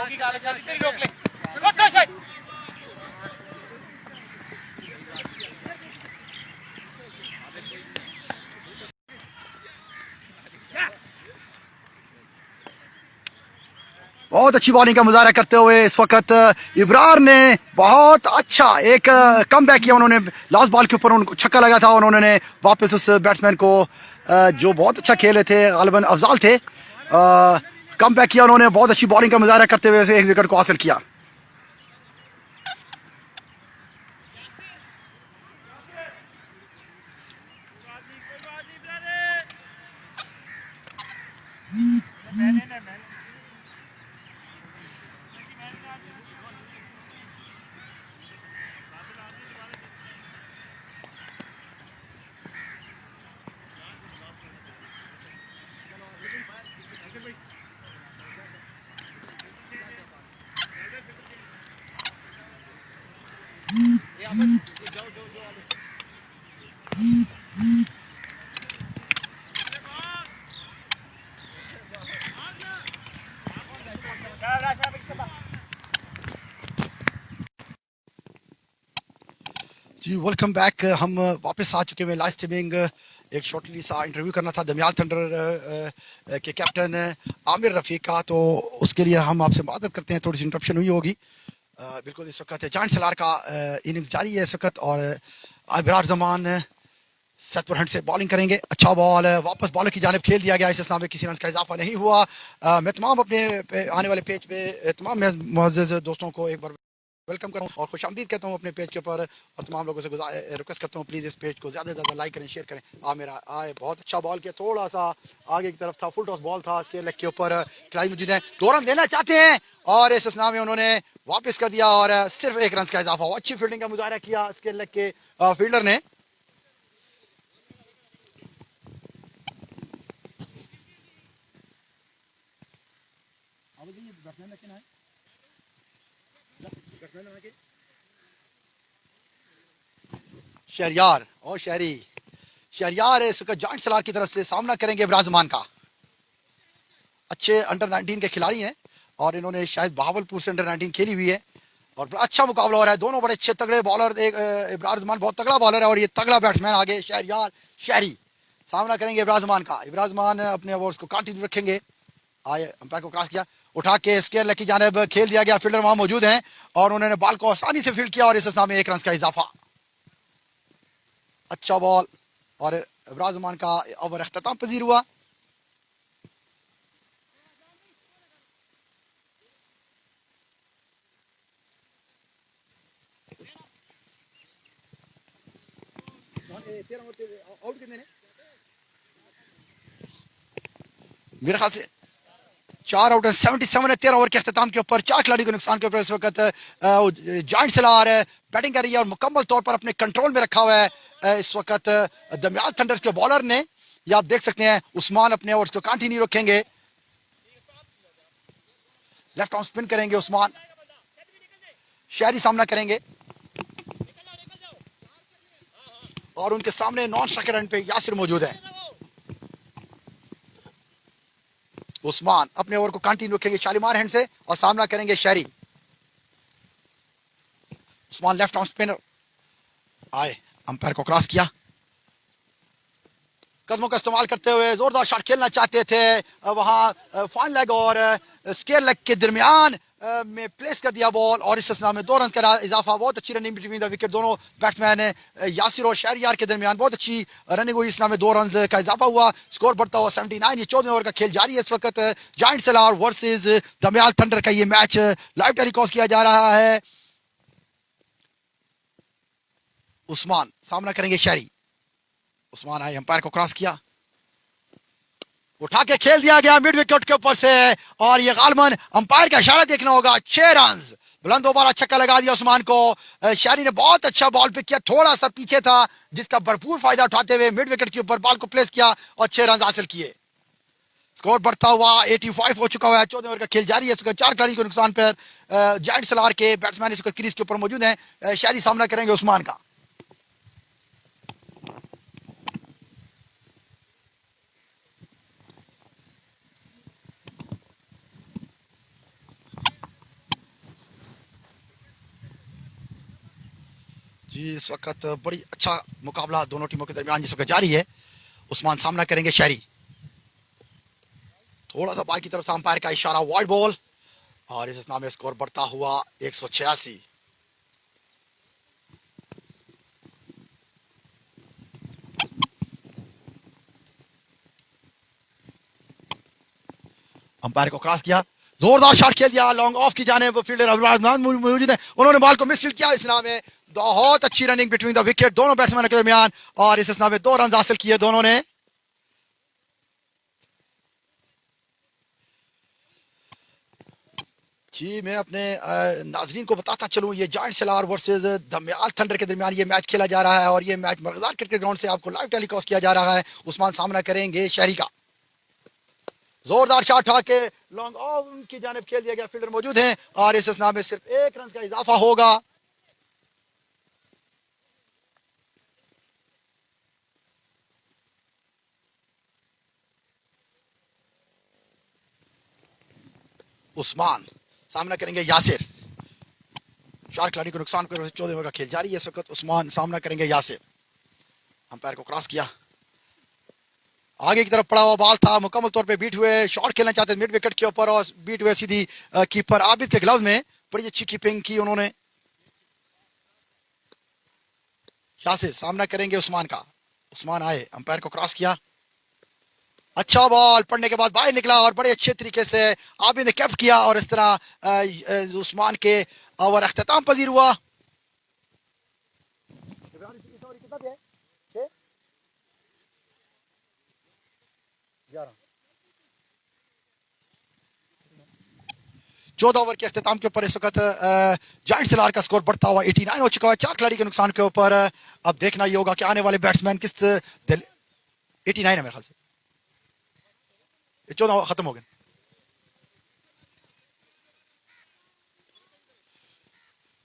की गाड़ी चलती तेरी रोक ले। रोक ले शायद। बहुत अच्छी बॉलिंग का मुजाहरा करते हुए इस वक्त इब्रार ने बहुत अच्छा एक कम बैक किया। उन्होंने लास्ट बॉल के ऊपर उनको छक्का लगा था और उन्होंने वापस उस बैट्समैन को जो बहुत अच्छा खेल रहे थे, गालिबन अफजाल थे, कम बैक किया। उन्होंने बहुत अच्छी बॉलिंग का मुजाहरा करते हुए एक विकेट को हासिल किया। जी वेलकम बैक। हम वापस आ चुके हैं लाइव स्ट्रीमिंग। एक शॉर्टली सा इंटरव्यू करना था दमियाल थंडर के कैप्टन आमिर रफ़ीक का, तो उसके लिए हम आपसे मदद करते हैं। थोड़ी सी इंटरप्शन हुई होगी। बिल्कुल इस वक्त जान सलार का इनिंग्स जारी है इस वक्त और इब्रार जमान सेट हैंड से बॉलिंग करेंगे। अच्छा बॉल वापस बॉलर की जानिब खेल दिया गया। इस इस्लाम में किसी रन का इजाफा नहीं हुआ। मैं तमाम अपने आने वाले पेज पे तमाम मुअज़्ज़ज़ दोस्तों को एक बार वेलकम करूँ और खुशामदीद कहता हूँ अपने पेज के ऊपर, और तमाम लोगों से रिक्वेस्ट करता हूँ प्लीज़ इस पेज को ज़्यादा से ज़्यादा लाइक करें, शेयर करें। मेरा आए बहुत अच्छा बॉल किया, थोड़ा सा आगे की तरफ था, फुल टॉस बॉल था, स्केयर लेग के ऊपर खिलाड़ी मौजूद है, 2 रन लेना चाहते हैं और इस स्नाम में उन्होंने वापस कर दिया और सिर्फ 1 रन का इजाफा हुआ। अच्छी फील्डिंग का मुजाहरा किया स्केयर लेग के फील्डर ने। शहरियार और शहरियार इस वक्त जॉइंट सलार की तरफ से सामना करेंगे इब्राजमान का। अच्छे अंडर 19 के खिलाड़ी हैं और इन्होंने शायद बहावलपुर से अंडर 19 खेली हुई है और बड़ा अच्छा मुकाबला हो रहा है। दोनों बड़े अच्छे तगड़े बॉलर, एक इब्राजमान बहुत तगड़ा बॉलर है और ये तगड़ा बैट्समैन आगे शहरियार शहरी सामना करेंगे इब्राजमान का। इब्राजमान अपने ओवर्स को कंटिन्यू रखेंगे। आए अंपायर को क्रॉस किया, उठा के स्केयर लेग की जानिब खेल दिया गया। फील्डर वहां मौजूद हैं और उन्होंने बॉल को आसानी से फील्ड किया और इस में 1 रन का इजाफा। अच्छा बॉल और इब्राजमान का ओवर अख्ताम पजीर हुआ। मेरे ख्याल से 4 आउट 77 है 13 ओवर के अख्ताम के ऊपर। 4 खिलाड़ी को नुकसान के ऊपर इस वक्त जॉइंट सलार बैटिंग कर रही है और मुकम्मल तौर पर अपने कंट्रोल में रखा हुआ है इस वक्त दमियाल थंडर्स के बॉलर ने। ये आप देख सकते हैं उस्मान अपने ओवर्स को कंटिन्यू रखेंगे। लेफ्ट आर्म स्पिन करेंगे उस्मान, शहरी सामना करेंगे और उनके सामने नॉन स्ट्राइकर रन पे यासिर मौजूद है। उस्मान अपने ओवर को कंटिन्यू रखेंगे शालीमार हैंड से और सामना करेंगे शहरी। उस्मान लेफ्ट आर्म स्पिनर आए, अंपायर को क्रॉस किया, कदमों का इस्तेमाल करते हुए जोरदार शॉट खेलना चाहते थे। वहां फाइन लेग और स्केयर लेग के दरमियान में प्लेस कर दिया बॉल और इस असना में 2 रन का इजाफा। बहुत अच्छी रनिंग बिटवीन द विकेट, दोनों बैट्समैन यासिर और शहरियार के दरमियान बहुत अच्छी रनिंग हुई। इसना में 2 रन का इजाफा हुआ, स्कोर बढ़ता हुआ 79। ये 14वें ओवर का खेल जारी है इस वक्त। जायंट सलार वर्सेस दमयाल थंडर का ये मैच लाइव टेलीकास्ट किया जा रहा है। उस्मान सामना करेंगे शहरी। उस्मान आए, अंपायर को क्रॉस किया, उठा के खेल दिया गया मिड विकेट के ऊपर से और ये गालमन अंपायर का इशारा देखना होगा। 6 रन, बुलंद दोबारा छक्का लगा दिया उस्मान को। शहरी ने बहुत अच्छा बॉल पिक किया, थोड़ा सा पीछे था जिसका भरपूर फायदा उठाते हुए मिड विकेट के ऊपर बॉल को प्लेस किया और 6 रन हासिल किए। स्कोर बढ़ता हुआ 85 हो चुका हुआ है। 14 ओवर का खेल जारी है। 4 खिलाड़ी को नुकसान पर जायंट सलार के बैट्समैन इस वक्त क्रीज के ऊपर मौजूद हैं। शहरी सामना करेंगे उस्मान का। जी इस वक्त बड़ी अच्छा मुकाबला दोनों टीमों के दरमियान जिस वक्त जारी है। उस्मान सामना करेंगे शहरी। थोड़ा सा बाहर की तरफ से अंपायर का इशारा, वाइड बॉल और इस नाम में स्कोर बढ़ता हुआ 186। अंपायर को क्रॉस किया, जोरदार शॉट खेल दिया लॉन्ग ऑफ की जानिब। फील्डर अब्दुल मौजूद है, उन्होंने बॉल को मिसफील्ड किया। इस नाम में बहुत अच्छी रनिंग बिटवीन द विकेट दोनों बैट्समैन के दरमियान और इस नाम में 2 रन हासिल किए दोनों ने। जी मैं अपने नाजरीन को बताता चलूं, ये जायंट सलार वर्सेस दमयाल थंडर के दरमियान ये मैच खेला जा रहा है और ये मैच मरगदार क्रिकेट ग्राउंड से आपको लाइव टेलीकास्ट किया जा रहा है। उस्मान सामना करेंगे शहरी का। जोरदार शॉट उठा के लॉन्ग ऑन की जानिब खेल दिया गया, फील्डर मौजूद हैं और इस स्नाम में सिर्फ 1 रन का इजाफा होगा। उस्मान सामना करेंगे यासिर। 4 खिलाड़ी को नुकसान कर 14 ओवर का खेल जारी है इस वक्त। उस्मान सामना करेंगे यासिर। अंपायर को क्रॉस किया, आगे की तरफ पड़ा हुआ बॉल था, मुकम्मल तौर पे बीट हुए, शॉट खेलना चाहते मिड विकेट के ऊपर और बीट हुए सीधी कीपर आबिद के ग्लव्स में। बड़ी अच्छी कीपिंग की उन्होंने। यासिर सामना करेंगे उस्मान का। उस्मान आए, अंपायर को क्रॉस किया, अच्छा बॉल पड़ने के बाद बाहर निकला और बड़े अच्छे तरीके से आबिद ने कैप्ट किया और इस तरह उस्मान के ओवर अख्ताम पजीर हुआ। चौदह ओवर के अख्ताम के ऊपर इस वक्त जायंट सलार का स्कोर बढ़ता हुआ 89 हो चुका है 4 खिलाड़ी के नुकसान के ऊपर। अब देखना ये होगा कि आने वाले बैट्समैन किस 89 है मेरे ख्याल से, 14 खत्म हो गए।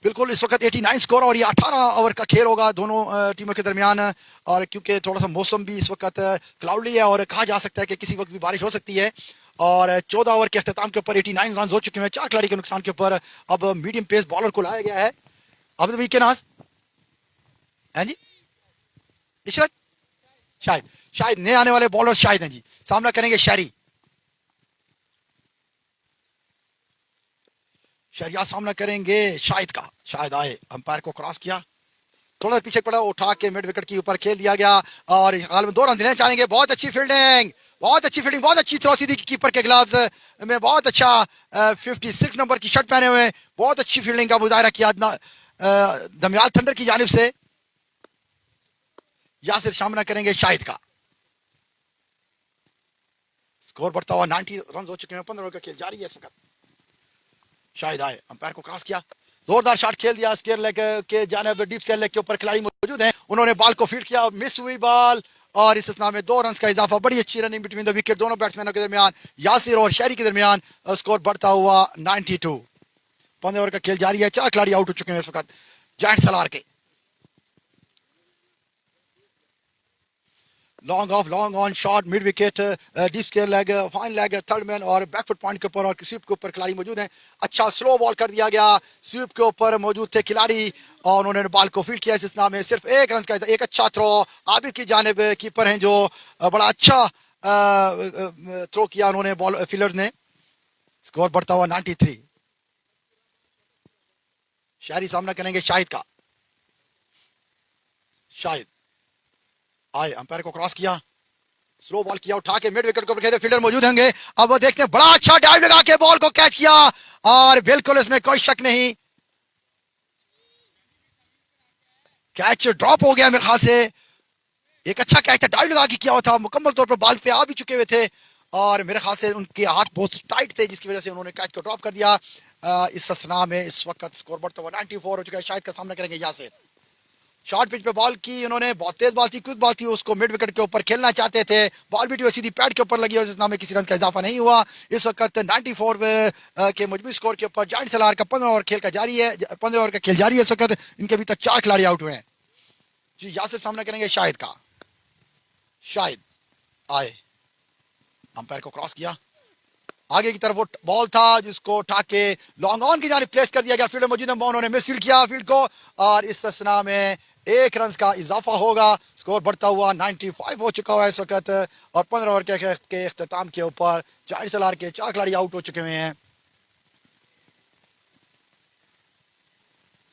बिल्कुल इस वक्त 89 स्कोर और ये 18 ओवर का खेल होगा दोनों टीमों के दरमियान। और क्योंकि थोड़ा सा मौसम भी इस वक्त क्लाउडी है और कहा जा सकता है कि किसी वक्त भी बारिश हो सकती है। और 14 ओवर के अख्ताम के ऊपर 89 रन हो चुके हैं 4 खिलाड़ी के नुकसान के ऊपर। अब मीडियम पेस बॉलर को लाया गया है अब तो के नाज है जी, इशरत शायद नए आने वाले बॉलर शायद हैं जी। सामना करेंगे शहरी। शहरिया सामना करेंगे शाहिद का। शाहिद आए, अंपायर को क्रॉस किया, थोड़ा पीछे पड़ा, उठा के मिड विकेट के ऊपर खेल दिया गया और हाल में 2 रन देना चाहेंगे। बहुत अच्छी फील्डिंग, बहुत अच्छी थ्रो सीधी कीपर के ग्लव्स में, बहुत अच्छा 56 नंबर की शर्ट पहने हुए, बहुत अच्छी फील्डिंग का मुजाहरा किया दमयाल थंडर की जानिब से। यासिर सामना करेंगे शाहिद का। स्कोर बढ़ता हुआ 90 रन हो चुके हैं, 15 ओवर का खेल जारी है इस वक्त। शाहिद आए, अंपायर को क्रॉस किया, जोरदार शॉट खेल दिया स्क्वायर लेग के जानिब, डीप स्क्वायर लेग के ऊपर खिलाड़ी मौजूद हैं, उन्होंने बॉल को फील्ड किया, मिस हुई बॉल और इस में 2 रन का इजाफा। बड़ी अच्छी रनिंग बिटवीन द विकेट दोनों बैट्समैनों के दरमियान, यासिर और शहरी के दरमियान। स्कोर बढ़ता हुआ 92। 15 ओवर का खेल जारी है, 4 खिलाड़ी आउट हो चुके हैं इस वक्त जायंट सलार के। Long off, long on, shot, mid wicket, deep square leg, fine leg, third man और बैकफुट पॉइंट के ऊपर और स्वीप के ऊपर खिलाड़ी मौजूद हैं। अच्छा स्लो बॉल कर दिया गया, स्वीप के ऊपर मौजूद थे खिलाड़ी और उन्होंने बॉल को फील्ड किया। इस में सिर्फ 1 रन का एक अच्छा थ्रो आबिद की जानिब, कीपर हैं जो बड़ा अच्छा थ्रो किया उन्होंने बॉल फील्डर्स ने। स्कोर बढ़ता हुआ 93। शहरी सामना करेंगे शाहिद का। शाहिद आए, अंपायर को क्रॉस किया, स्लो बॉल किया, उठा के मिड विकेट को खेले, फील्डर मौजूद होंगे। अब वो देखते हैं, बड़ा अच्छा डाइव लगा के बॉल को कैच किया और बिल्कुल इसमें कोई शक नहीं, कैच ड्रॉप हो गया मेरे ख्याल से। एक अच्छा कैच था, डाइव लगा के किया हुआ था, मुकम्मल तौर पर बॉल पे आ भी चुके हुए थे और मेरे ख्याल से उनके हाथ बहुत टाइट थे जिसकी वजह से उन्होंने कैच को ड्रॉप कर दिया। इस ससना में इस वक्त स्कोर बोर्ड तो 94 हो चुका है। शायद का सामना करेंगे यासिर। शॉर्ट पिच पे बॉल की उन्होंने, बहुत तेज बॉल थी, क्विक बॉल थी, उसको मिड विकेट के ऊपर खेलना चाहते थे, बॉल भी सीधी पैड के ऊपर लगी और इस नाम में किसी रन का इजाफा नहीं हुआ। इस वक्त 94 के मजबूत स्कोर के ऊपर जाइंट सलार का 15 ओवर खेल का जारी है, 15 ओवर का खेल जारी है। इस वक्त इनके अभी तक 4 खिलाड़ी आउट हुए हैं। जी यासिर सामना करेंगे शाहिद का। शाहिद आए, अंपायर को क्रॉस किया, आगे की तरफ वो बॉल था जिसको उठा के लॉन्ग ऑन की जानिब प्लेस कर दिया गया। फील्डर मौजूद है, उन्होंने मिसफील्ड किया फील्ड को और इस ससना में 1 रन का इजाफा होगा। स्कोर बढ़ता हुआ 95 हो चुका हुआ है इस वक्त और 15 ओवर के इख्तिताम के ऊपर जाहिर सलार के 4 खिलाड़ी आउट हो चुके हुए हैं।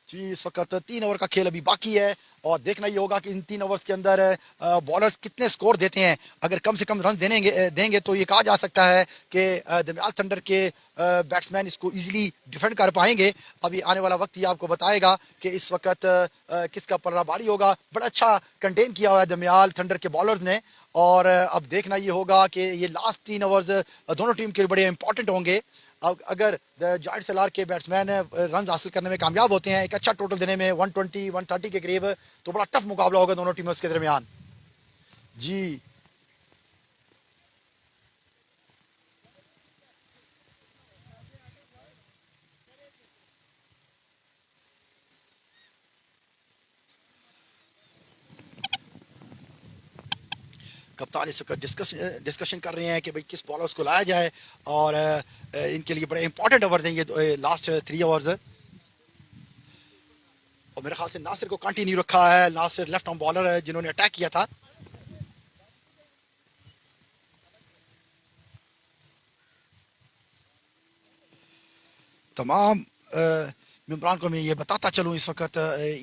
जी इस वक्त 3 ओवर का खेल अभी बाकी है और देखना ही होगा कि इन 3 ओवर्स के अंदर बॉलर्स कितने स्कोर देते हैं। अगर कम से कम रन देंगे तो ये कहा जा सकता है कि दमियाल थंडर के बैट्समैन इसको इजीली डिफेंड कर पाएंगे। अभी आने वाला वक्त ही आपको बताएगा कि इस वक्त किसका पल्ला भारी होगा। बड़ा अच्छा कंटेन किया हुआ है दमियाल थंडर के बॉलर्स ने और अब देखना ये होगा कि ये लास्ट 3 ओवर्स दोनों टीम के लिए बड़े इंपॉर्टेंट होंगे। अगर जाहिर सलार के बैट्समैन रन हासिल करने में कामयाब होते हैं, एक अच्छा टोटल देने में 120 130 के करीब, तो बड़ा टफ मुकाबला होगा दोनों टीमों के दरमियान। जी कप्तान इस वक्त डिस्कशन कर रहे हैं कि भाई किस बॉलर्स को लाया जाए और इनके लिए बड़े इंपॉर्टेंट ओवर देंगे लास्ट 3 ओवर्स। और मेरे ख्याल से नासिर को कंटिन्यू रखा है, नासिर लेफ्ट आर्म बॉलर है जिन्होंने अटैक किया था। तमाम मेम्बरान को मैं ये बताता चलूँ इस वक्त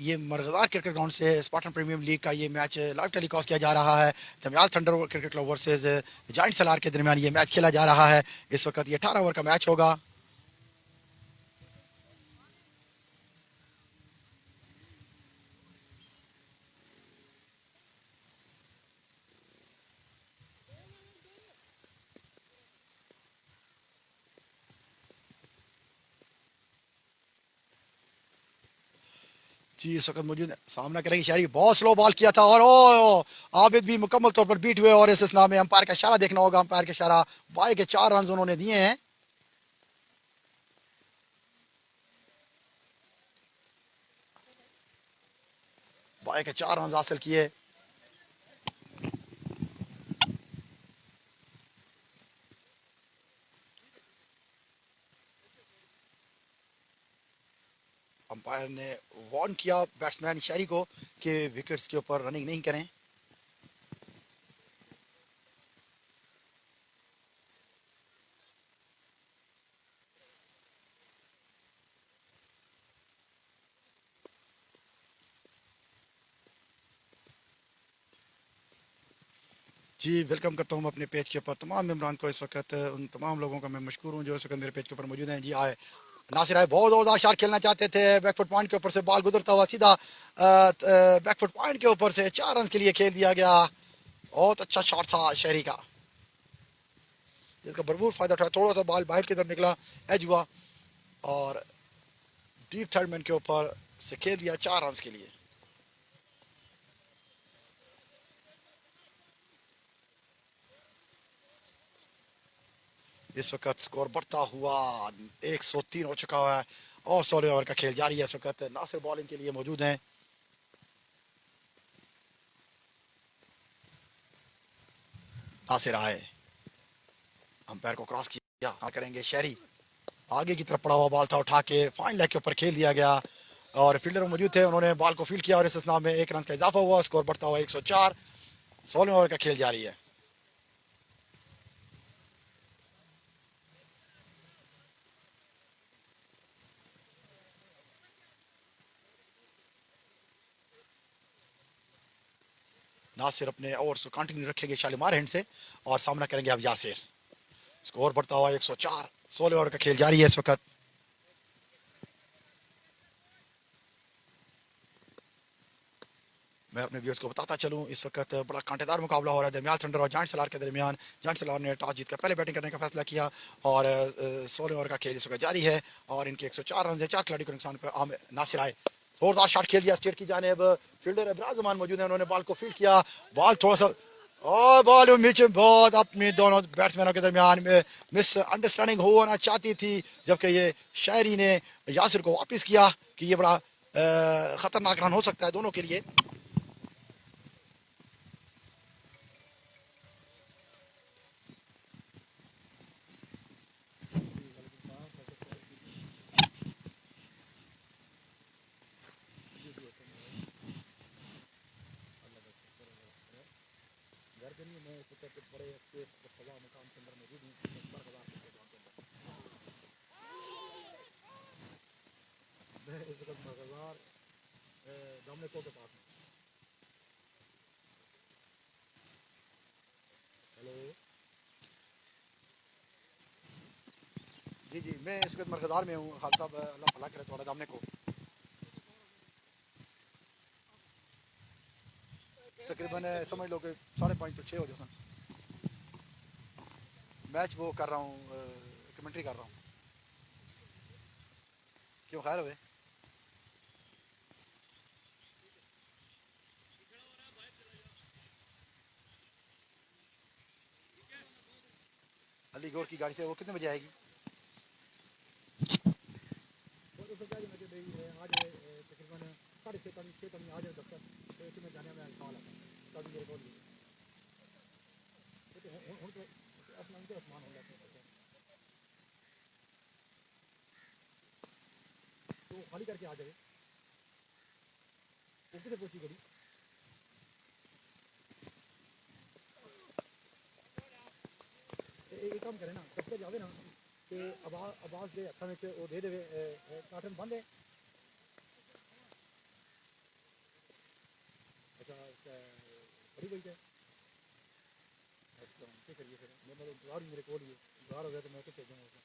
ये मरगज़ार क्रिकेट ग्राउंड से स्पार्टन प्रीमियर लीग का ये मैच लाइव टेलीकास्ट किया जा रहा है। Dhamial thunder cricket club versus giant Salar के दरमियान ये मैच खेला जा रहा है। इस वक्त ये 18 ओवर का मैच होगा। जी इस वक्त मौजूद है, सामना करेंगे शहरी, बहुत स्लो बॉल किया था और ओ आबिद भी मुकम्मल तौर पर बीट हुए और इस नाम में अंपायर का इशारा देखना होगा। अंपायर का इशारा, बाई के 4 रन उन्होंने दिए हैं। बाई के 4 रन हासिल किए। अंपायर ने वार्न किया बैट्समैन शहरी को कि विकेट्स के ऊपर रनिंग नहीं करें। जी वेलकम करता हूँ अपने पेज के ऊपर तमाम मेम्बरान को। इस वक्त उन तमाम लोगों का मैं मशकूर हूँ जो इस वक्त मेरे पेज के ऊपर मौजूद हैं। जी आए, नासिर आए बहुत जोरदार शॉट खेलना चाहते थे, बैकफुट पॉइंट के ऊपर से बॉल गुजरता हुआ सीधा बैकफुट पॉइंट के ऊपर से 4 रन के लिए खेल दिया गया। बहुत अच्छा शॉट था शहरी का जिसका भरपूर फायदा उठाया। थोड़ा सा बॉल बाहर की तरफ निकला, एज हुआ और डीप थर्ड मैन के ऊपर से खेल दिया 4 रन के लिए। इस वक्त स्कोर बढ़ता हुआ 103 हो चुका है और 16 ओवर का खेल जारी है। इस वक्त नासिर बॉलिंग के लिए मौजूद हैं। नासिर आए, अंपायर को क्रॉस किया, हाँ करेंगे शहरी, आगे की तरफ पड़ा हुआ बॉल था, उठा के फाइन लेग के ऊपर खेल दिया गया और फील्डर मौजूद थे, उन्होंने बॉल को फील्ड किया और इस नाम में 1 रन का इजाफा हुआ। स्कोर बढ़ता हुआ 104, 16 ओवर का खेल जारी है। नासिर अपने ओवर्स को कंटिन्यू रखेंगे शालीमार हैंड से और सामना करेंगे अब यासिर। स्कोर बढ़ता हुआ 104। 16 ओवर का खेल जारी है इस वक्त। मैं अपने व्यूअर्स को बताता चलूं इस वक्त बड़ा कांटेदार मुकाबला हो रहा है दरमियान थंडर और जायंट सलार के दरमियान। जायंट सलार ने टॉस जीतकर पहले बैटिंग करने का फैसला किया और 16 ओवर का खेल इस वक्त जारी है और इनके 104 रन है। 4 खिलाड़ी को नुकसान पर नासिर आए। जोरदार शॉट खेल दिया स्टेट की जानिब। फील्डर इब्राज जमान मौजूद है, उन्होंने बॉल को फील्ड किया। बॉल थोड़ा सा और बॉल नीचे बहुत अपने दोनों बैट्समैनों के दरमियान में मिस अंडरस्टैंडिंग होना चाहती थी, जबकि ये शायरी ने यासिर को वापस किया कि ये बड़ा खतरनाक रन हो सकता है दोनों के लिए। जी जी, मैं इस वक्त मरकज़दार में हूँ। खान साहब अल्लाह भला करे थोड़ा दामने को। तकरीबन समझ लो कि 5:30 तो 6 हो जाए। मैच वो कर रहा हूँ, कमेंट्री कर रहा हूँ। क्यों खैर हुए? अली गौर की गाड़ी से वो कितने बजे आएगी? खाली करके आ जाए। वो कितने पहुंची गड़ी? एक काम करे ना, सबसे जावे ना कि आवाज दे हथा में वो दे देवे काटन बंद है। अच्छा बड़ी गई है। अच्छा क्या करिए फिर? मेरे को बाहर हो गया तो मैं तो भेजूंगा।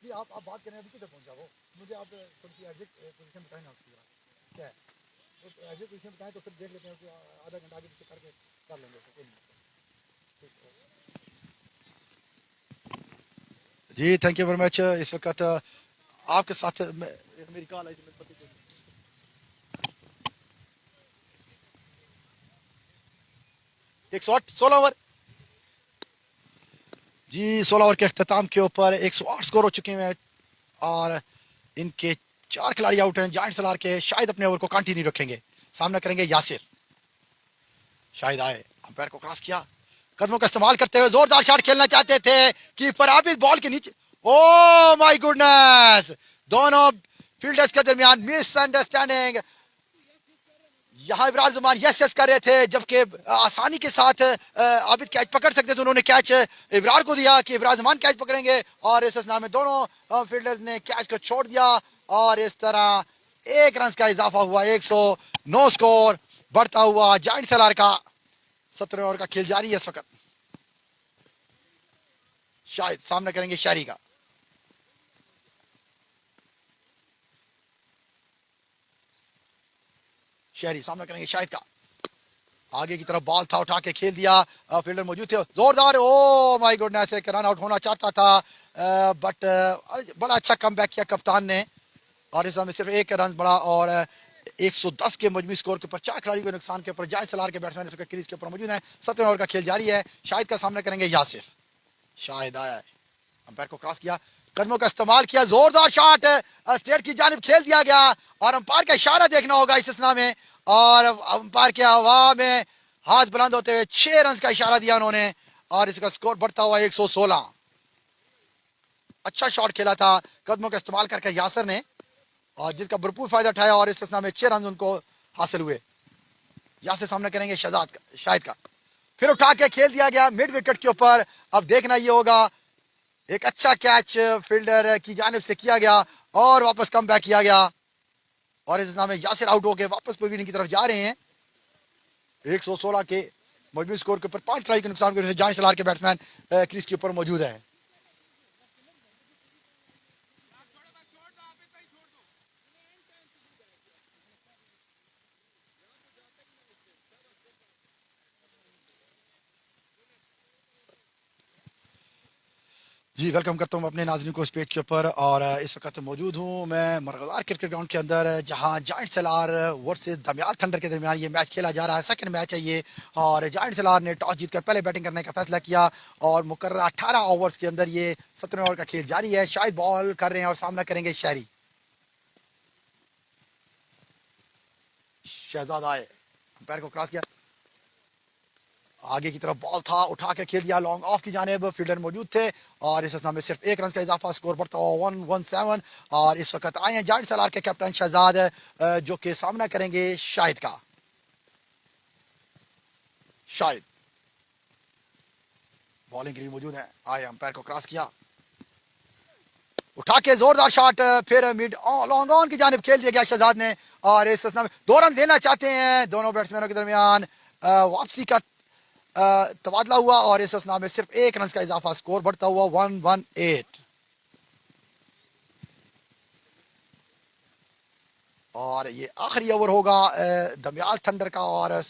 जी आप बात करें अभी किधर पहुंचा वो? मुझे आप थोड़ी सी एग्जिट पोजीशन बताएं ना आपकी। क्या है वो एग्जिट पोजीशन बताएं तो फिर देख लेते हैं कि आधा घंटा आगे पीछे करके कर लेंगे। जी थैंक यू वेरी मच। इस वक्त आपके साथ मेरी कॉल आई थी। 108 16 ओवर। जी 16 ओवर के अख्ताम के ऊपर 108 स्कोर हो चुके हैं और इनके 4 खिलाड़ी आउट हैं। जायंट सलार के शायद अपने ओवर को कंटिन्यू रखेंगे। सामना करेंगे यासिर। शायद आए, अंपायर को क्रॉस किया, कदमों का इस्तेमाल करते हुए जोरदार शॉट खेलना चाहते थे। कीपर आबिद बॉल के नीचे। ओ माय गुडनेस, दोनों फील्डर्स के दरमियान मिसअंडरस्टैंडिंग। यहाँ इब्राज जमान यस कर रहे थे, जबकि आसानी के साथ आबिद कैच पकड़ सकते थे। उन्होंने कैच इब्रार को दिया कि इब्राज जमान कैच पकड़ेंगे और इस असना में दोनों फील्डर्स ने कैच को छोड़ दिया और इस तरह 1 रन का इजाफा हुआ। 109 स्कोर बढ़ता हुआ जायंट सलार का। 17 ओवर का खेल जारी है इस वक्त। शायद सामना करेंगे शायरी का। शहरी सामना करेंगे शाहिद का। आगे की तरफ बॉल था, उठा के खेल दिया। फील्डर मौजूद थे, जोरदार। ओ माय गॉडनेस, एक रन आउट होना चाहता था बट बड़ा अच्छा कमबैक किया कप्तान ने और इस समय सिर्फ 1 रन बड़ा और 110 के मजमू स्कोर के ऊपर 4 खिलाड़ी के नुकसान के ऊपर जायंट सलार के बैट्समैन इसके क्रीज के ऊपर मौजूद है। 17 ओवर का खेल जारी है। शाहिद का सामना करेंगे यासिर। शाहिद आया है, अंपायर को क्रॉस किया, कदमों का इस्तेमाल किया, जोरदार शॉट स्टेट की जानिब खेल दिया गया और अंपायर का इशारा देखना होगा इस स्ना में और अंपायर के हवा में हाथ बुलंद होते हुए 6 रन का इशारा दिया उन्होंने और इसका स्कोर बढ़ता हुआ 116। अच्छा शॉट खेला था कदमों का इस्तेमाल करके यासिर ने और जिसका भरपूर फायदा उठाया और इस स्ना में 6 रन उनको हासिल हुए। यासिर सामना करेंगे शाहिद का। फिर उठा के खेल दिया गया मिड विकेट के ऊपर। अब देखना ये होगा एक अच्छा कैच फील्डर की जानिब से किया गया और वापस कम बैक किया गया और इस नाम में यासिर आउट होकर वापस पवेलियन की तरफ जा रहे हैं। 116 के मजबूत स्कोर के ऊपर 5 ट्राई के नुकसान के जान सलार के बैट्समैन क्रीज के ऊपर मौजूद हैं। जी वेलकम करता हूँ अपने नाज़रीन को इस पेज के ऊपर और इस वक्त मौजूद हूँ मैं मरगज़ार क्रिकेट ग्राउंड के अंदर जहाँ जायंट सलार वर्सेस दमियाल थंडर के दरमियान ये मैच खेला जा रहा है। सेकंड मैच है ये और जायंट सलार ने टॉस जीतकर पहले बैटिंग करने का फैसला किया और मुकर्रर 18 ओवर्स के अंदर ये 17 ओवर का खेल जारी है। शायद बॉल कर रहे हैं और सामना करेंगे शहरी। शहजाद आए अंपायर को क्रॉस किया, आगे की तरफ बॉल था, उठा के खेल दिया लॉन्ग ऑफ की जानिब, फील्डर मौजूद थे और इस असना में सिर्फ 1 रन का इजाफा, स्कोर बढ़ता हुआ 117 और इस वक्त आए हैं जायंट सलार के कैप्टन शहजाद जो कि सामना करेंगे शाहिद का। शाहिद बॉलिंग के लिए मौजूद है, आए अंपायर को क्रॉस किया, उठा के जोरदार शॉट, फिर मिड लॉन्ग ऑन की जानिब खेल दिया गया शहजाद ने और इस असना में 2 रन देना चाहते हैं दोनों बैट्समैनों के दरमियान। वापसी का तबादला हुआ और इस असना में सिर्फ 1 रन का इजाफा, स्कोर बढ़ता हुआ 118 और ये आखिरी ओवर होगा दमियाल थंडर का और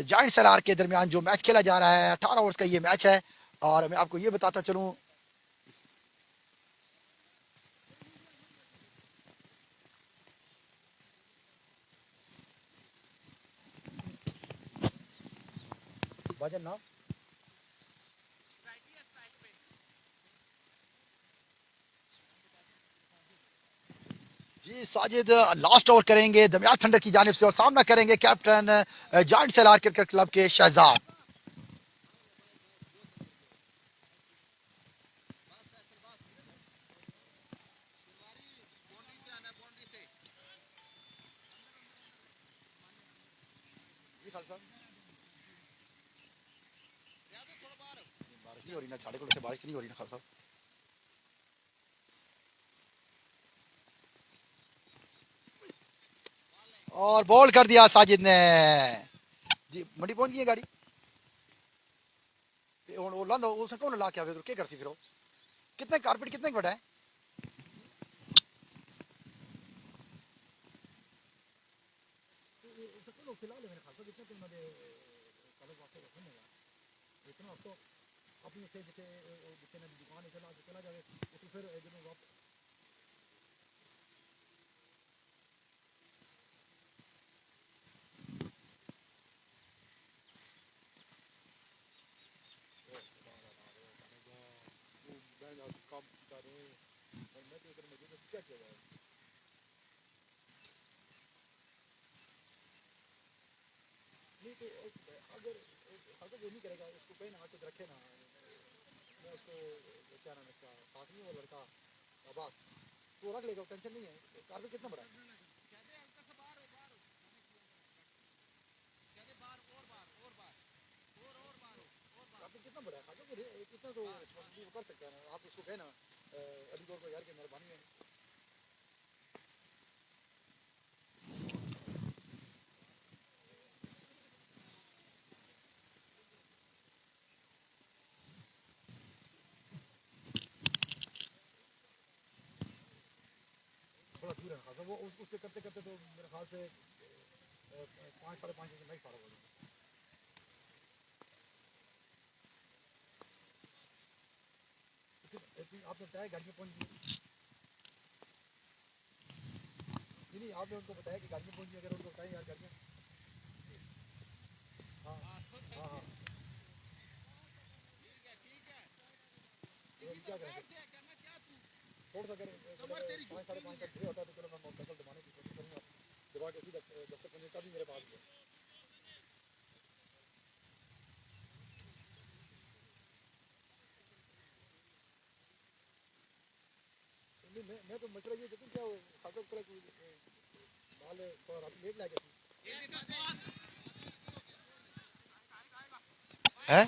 जायंट सलार के दरमियान जो मैच खेला जा रहा है। 18 ओवर्स का ये मैच है और मैं आपको ये बताता चलूं वजन ना जी साजिद लास्ट ओवर करेंगे दमियाल थंडर की जानिब से और सामना करेंगे captain giant Salaar cricket club के शहजाद। बारिश नहीं हो रही ना, साढ़े को बारिश नहीं हो रही ना खासा। और बॉल कर दिया साजिद ने जी, मंडी पहुंच गई है गाड़ी ਹੁਣ ਉਹ ਲਾਂਦਾ ਉਸ ਕੋਲ ਲਾ ਕੇ ਆਵੇ ਕੀ ਕਰਸੀ ਫਿਰ ਉਹ कितने कारपेट कितने बड़ा है नहीं तो अगर अगर वो नहीं करेगा उसको कहीं ना हाथ रखे ना, मैं उसको क्या नाम है इसका साथ में वो लड़का अब्बास तो रख लेगा, टेंशन नहीं है। कारपेट कितना बड़ा है कारपेट कितना बड़ा है खाजा को कितना तो रिस्पॉन्सिबिलिटी कर सकता है ना, आप उसको कहे ना अलीगढ़ को यार की मेहरबानी है। थोड़ा दूर है खासा वो उसके करते करते तो मेरे ख्याल से 5 साढ़े 5 नहीं फाड़ा होगा। आपने बताया गाड़ी में पहुंच गई नहीं, आपने उनको बताया कि गाड़ी में पहुंच गई, अगर उनको बताएं यार गाड़ी में हाँ हाँ हाँ तो क्या करेंगे थोड़ा सा अगर 5 साढ़े 5 तक फ्री होता है तो चलो मैं मोटरसाइकिल दबाने की कोशिश करूँगा, दबा के सीधा 10 तक पहुँचे तभी मेरे पास है। नहीं मैं तो मसला ये देखूँ क्या खासा तरह की माल थोड़ा रात लेट लाएगा है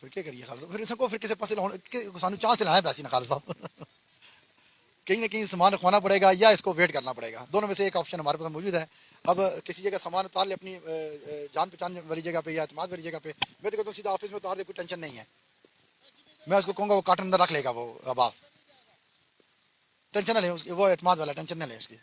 फिर क्या करिए खालिद साहब, फिर इसको फिर किसी पासे सानू चांस लाना है पैसे ना खालिद साहब कहीं ना कहीं सामान रखवाना पड़ेगा या इसको वेट करना पड़ेगा, दोनों में से एक ऑप्शन हमारे पास मौजूद है। अब किसी जगह सामान उतार ले अपनी जान पहचान वाली जगह पे या एतमाद वाली जगह पे, मैं तो कहता हूँ सीधा ऑफिस में उतार दे, कोई टेंशन नहीं है। मैं उसको कहूँगा वो कार्टन अंदर रख लेगा वो अब्बास, टेंशन ना ले उसकी, वो एतमाद वाला टेंशन ना ले उसकी।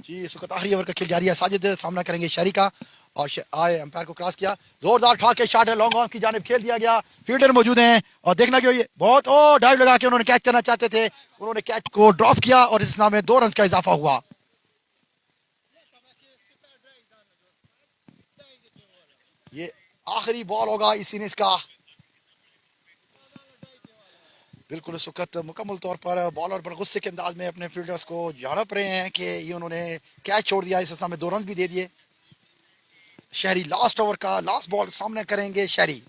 जी इस वक्त आखिरी ओवर का खेल जारी है, साजिद सामना करेंगे शहरी का और आए अंपायर को क्रॉस किया, जोरदार ठाके शॉट है, लॉन्ग ऑन की जानिब खेल दिया गया, फील्डर मौजूद हैं और देखना कि ये बहुत डाइव लगा के उन्होंने कैच करना चाहते थे, उन्होंने कैच को ड्रॉप किया और इस नाम में 2 रन का इजाफा हुआ। ये आखिरी बॉल होगा इस इनिंग्स का। बिल्कुल इस वक्त मुकम्मल तौर पर बॉलर बड़े गुस्से के अंदाज में अपने फील्डर्स को झड़प रहे हैं कि ये उन्होंने कैच छोड़ दिया, इस समय 2 रन भी दे दिए। शहरी लास्ट ओवर का लास्ट बॉल सामने करेंगे शहरी,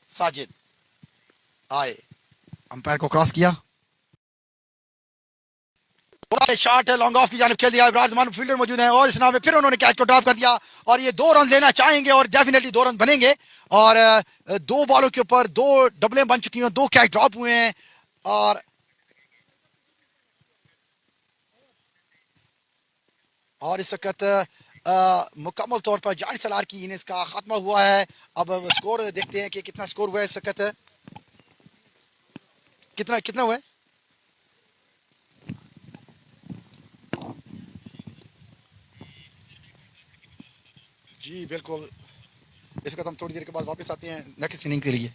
साजिद आए अंपायर को क्रॉस किया, शॉट है लॉन्ग ऑफ की जानिब खेल दिया, विराजमान फील्डर मौजूद हैं और इस नाम में फिर उन्होंने कैच को ड्रॉप कर दिया और ये 2 रन लेना चाहेंगे और डेफिनेटली 2 रन बनेंगे और 2 बॉलों के ऊपर 2 डबलें बन चुकी हैं, 2 कैच ड्रॉप हुए हैं और इस वक्त मुकम्मल तौर पर जानी सलार की इनिंग्स का खात्मा हुआ है। अब स्कोर देखते हैं कि कितना स्कोर हुआ है इस वक्त, कितना कितना हुआ है। जी बिल्कुल, इस वक्त हम थोड़ी देर के बाद वापस आते हैं नेक्स्ट इनिंग के लिए।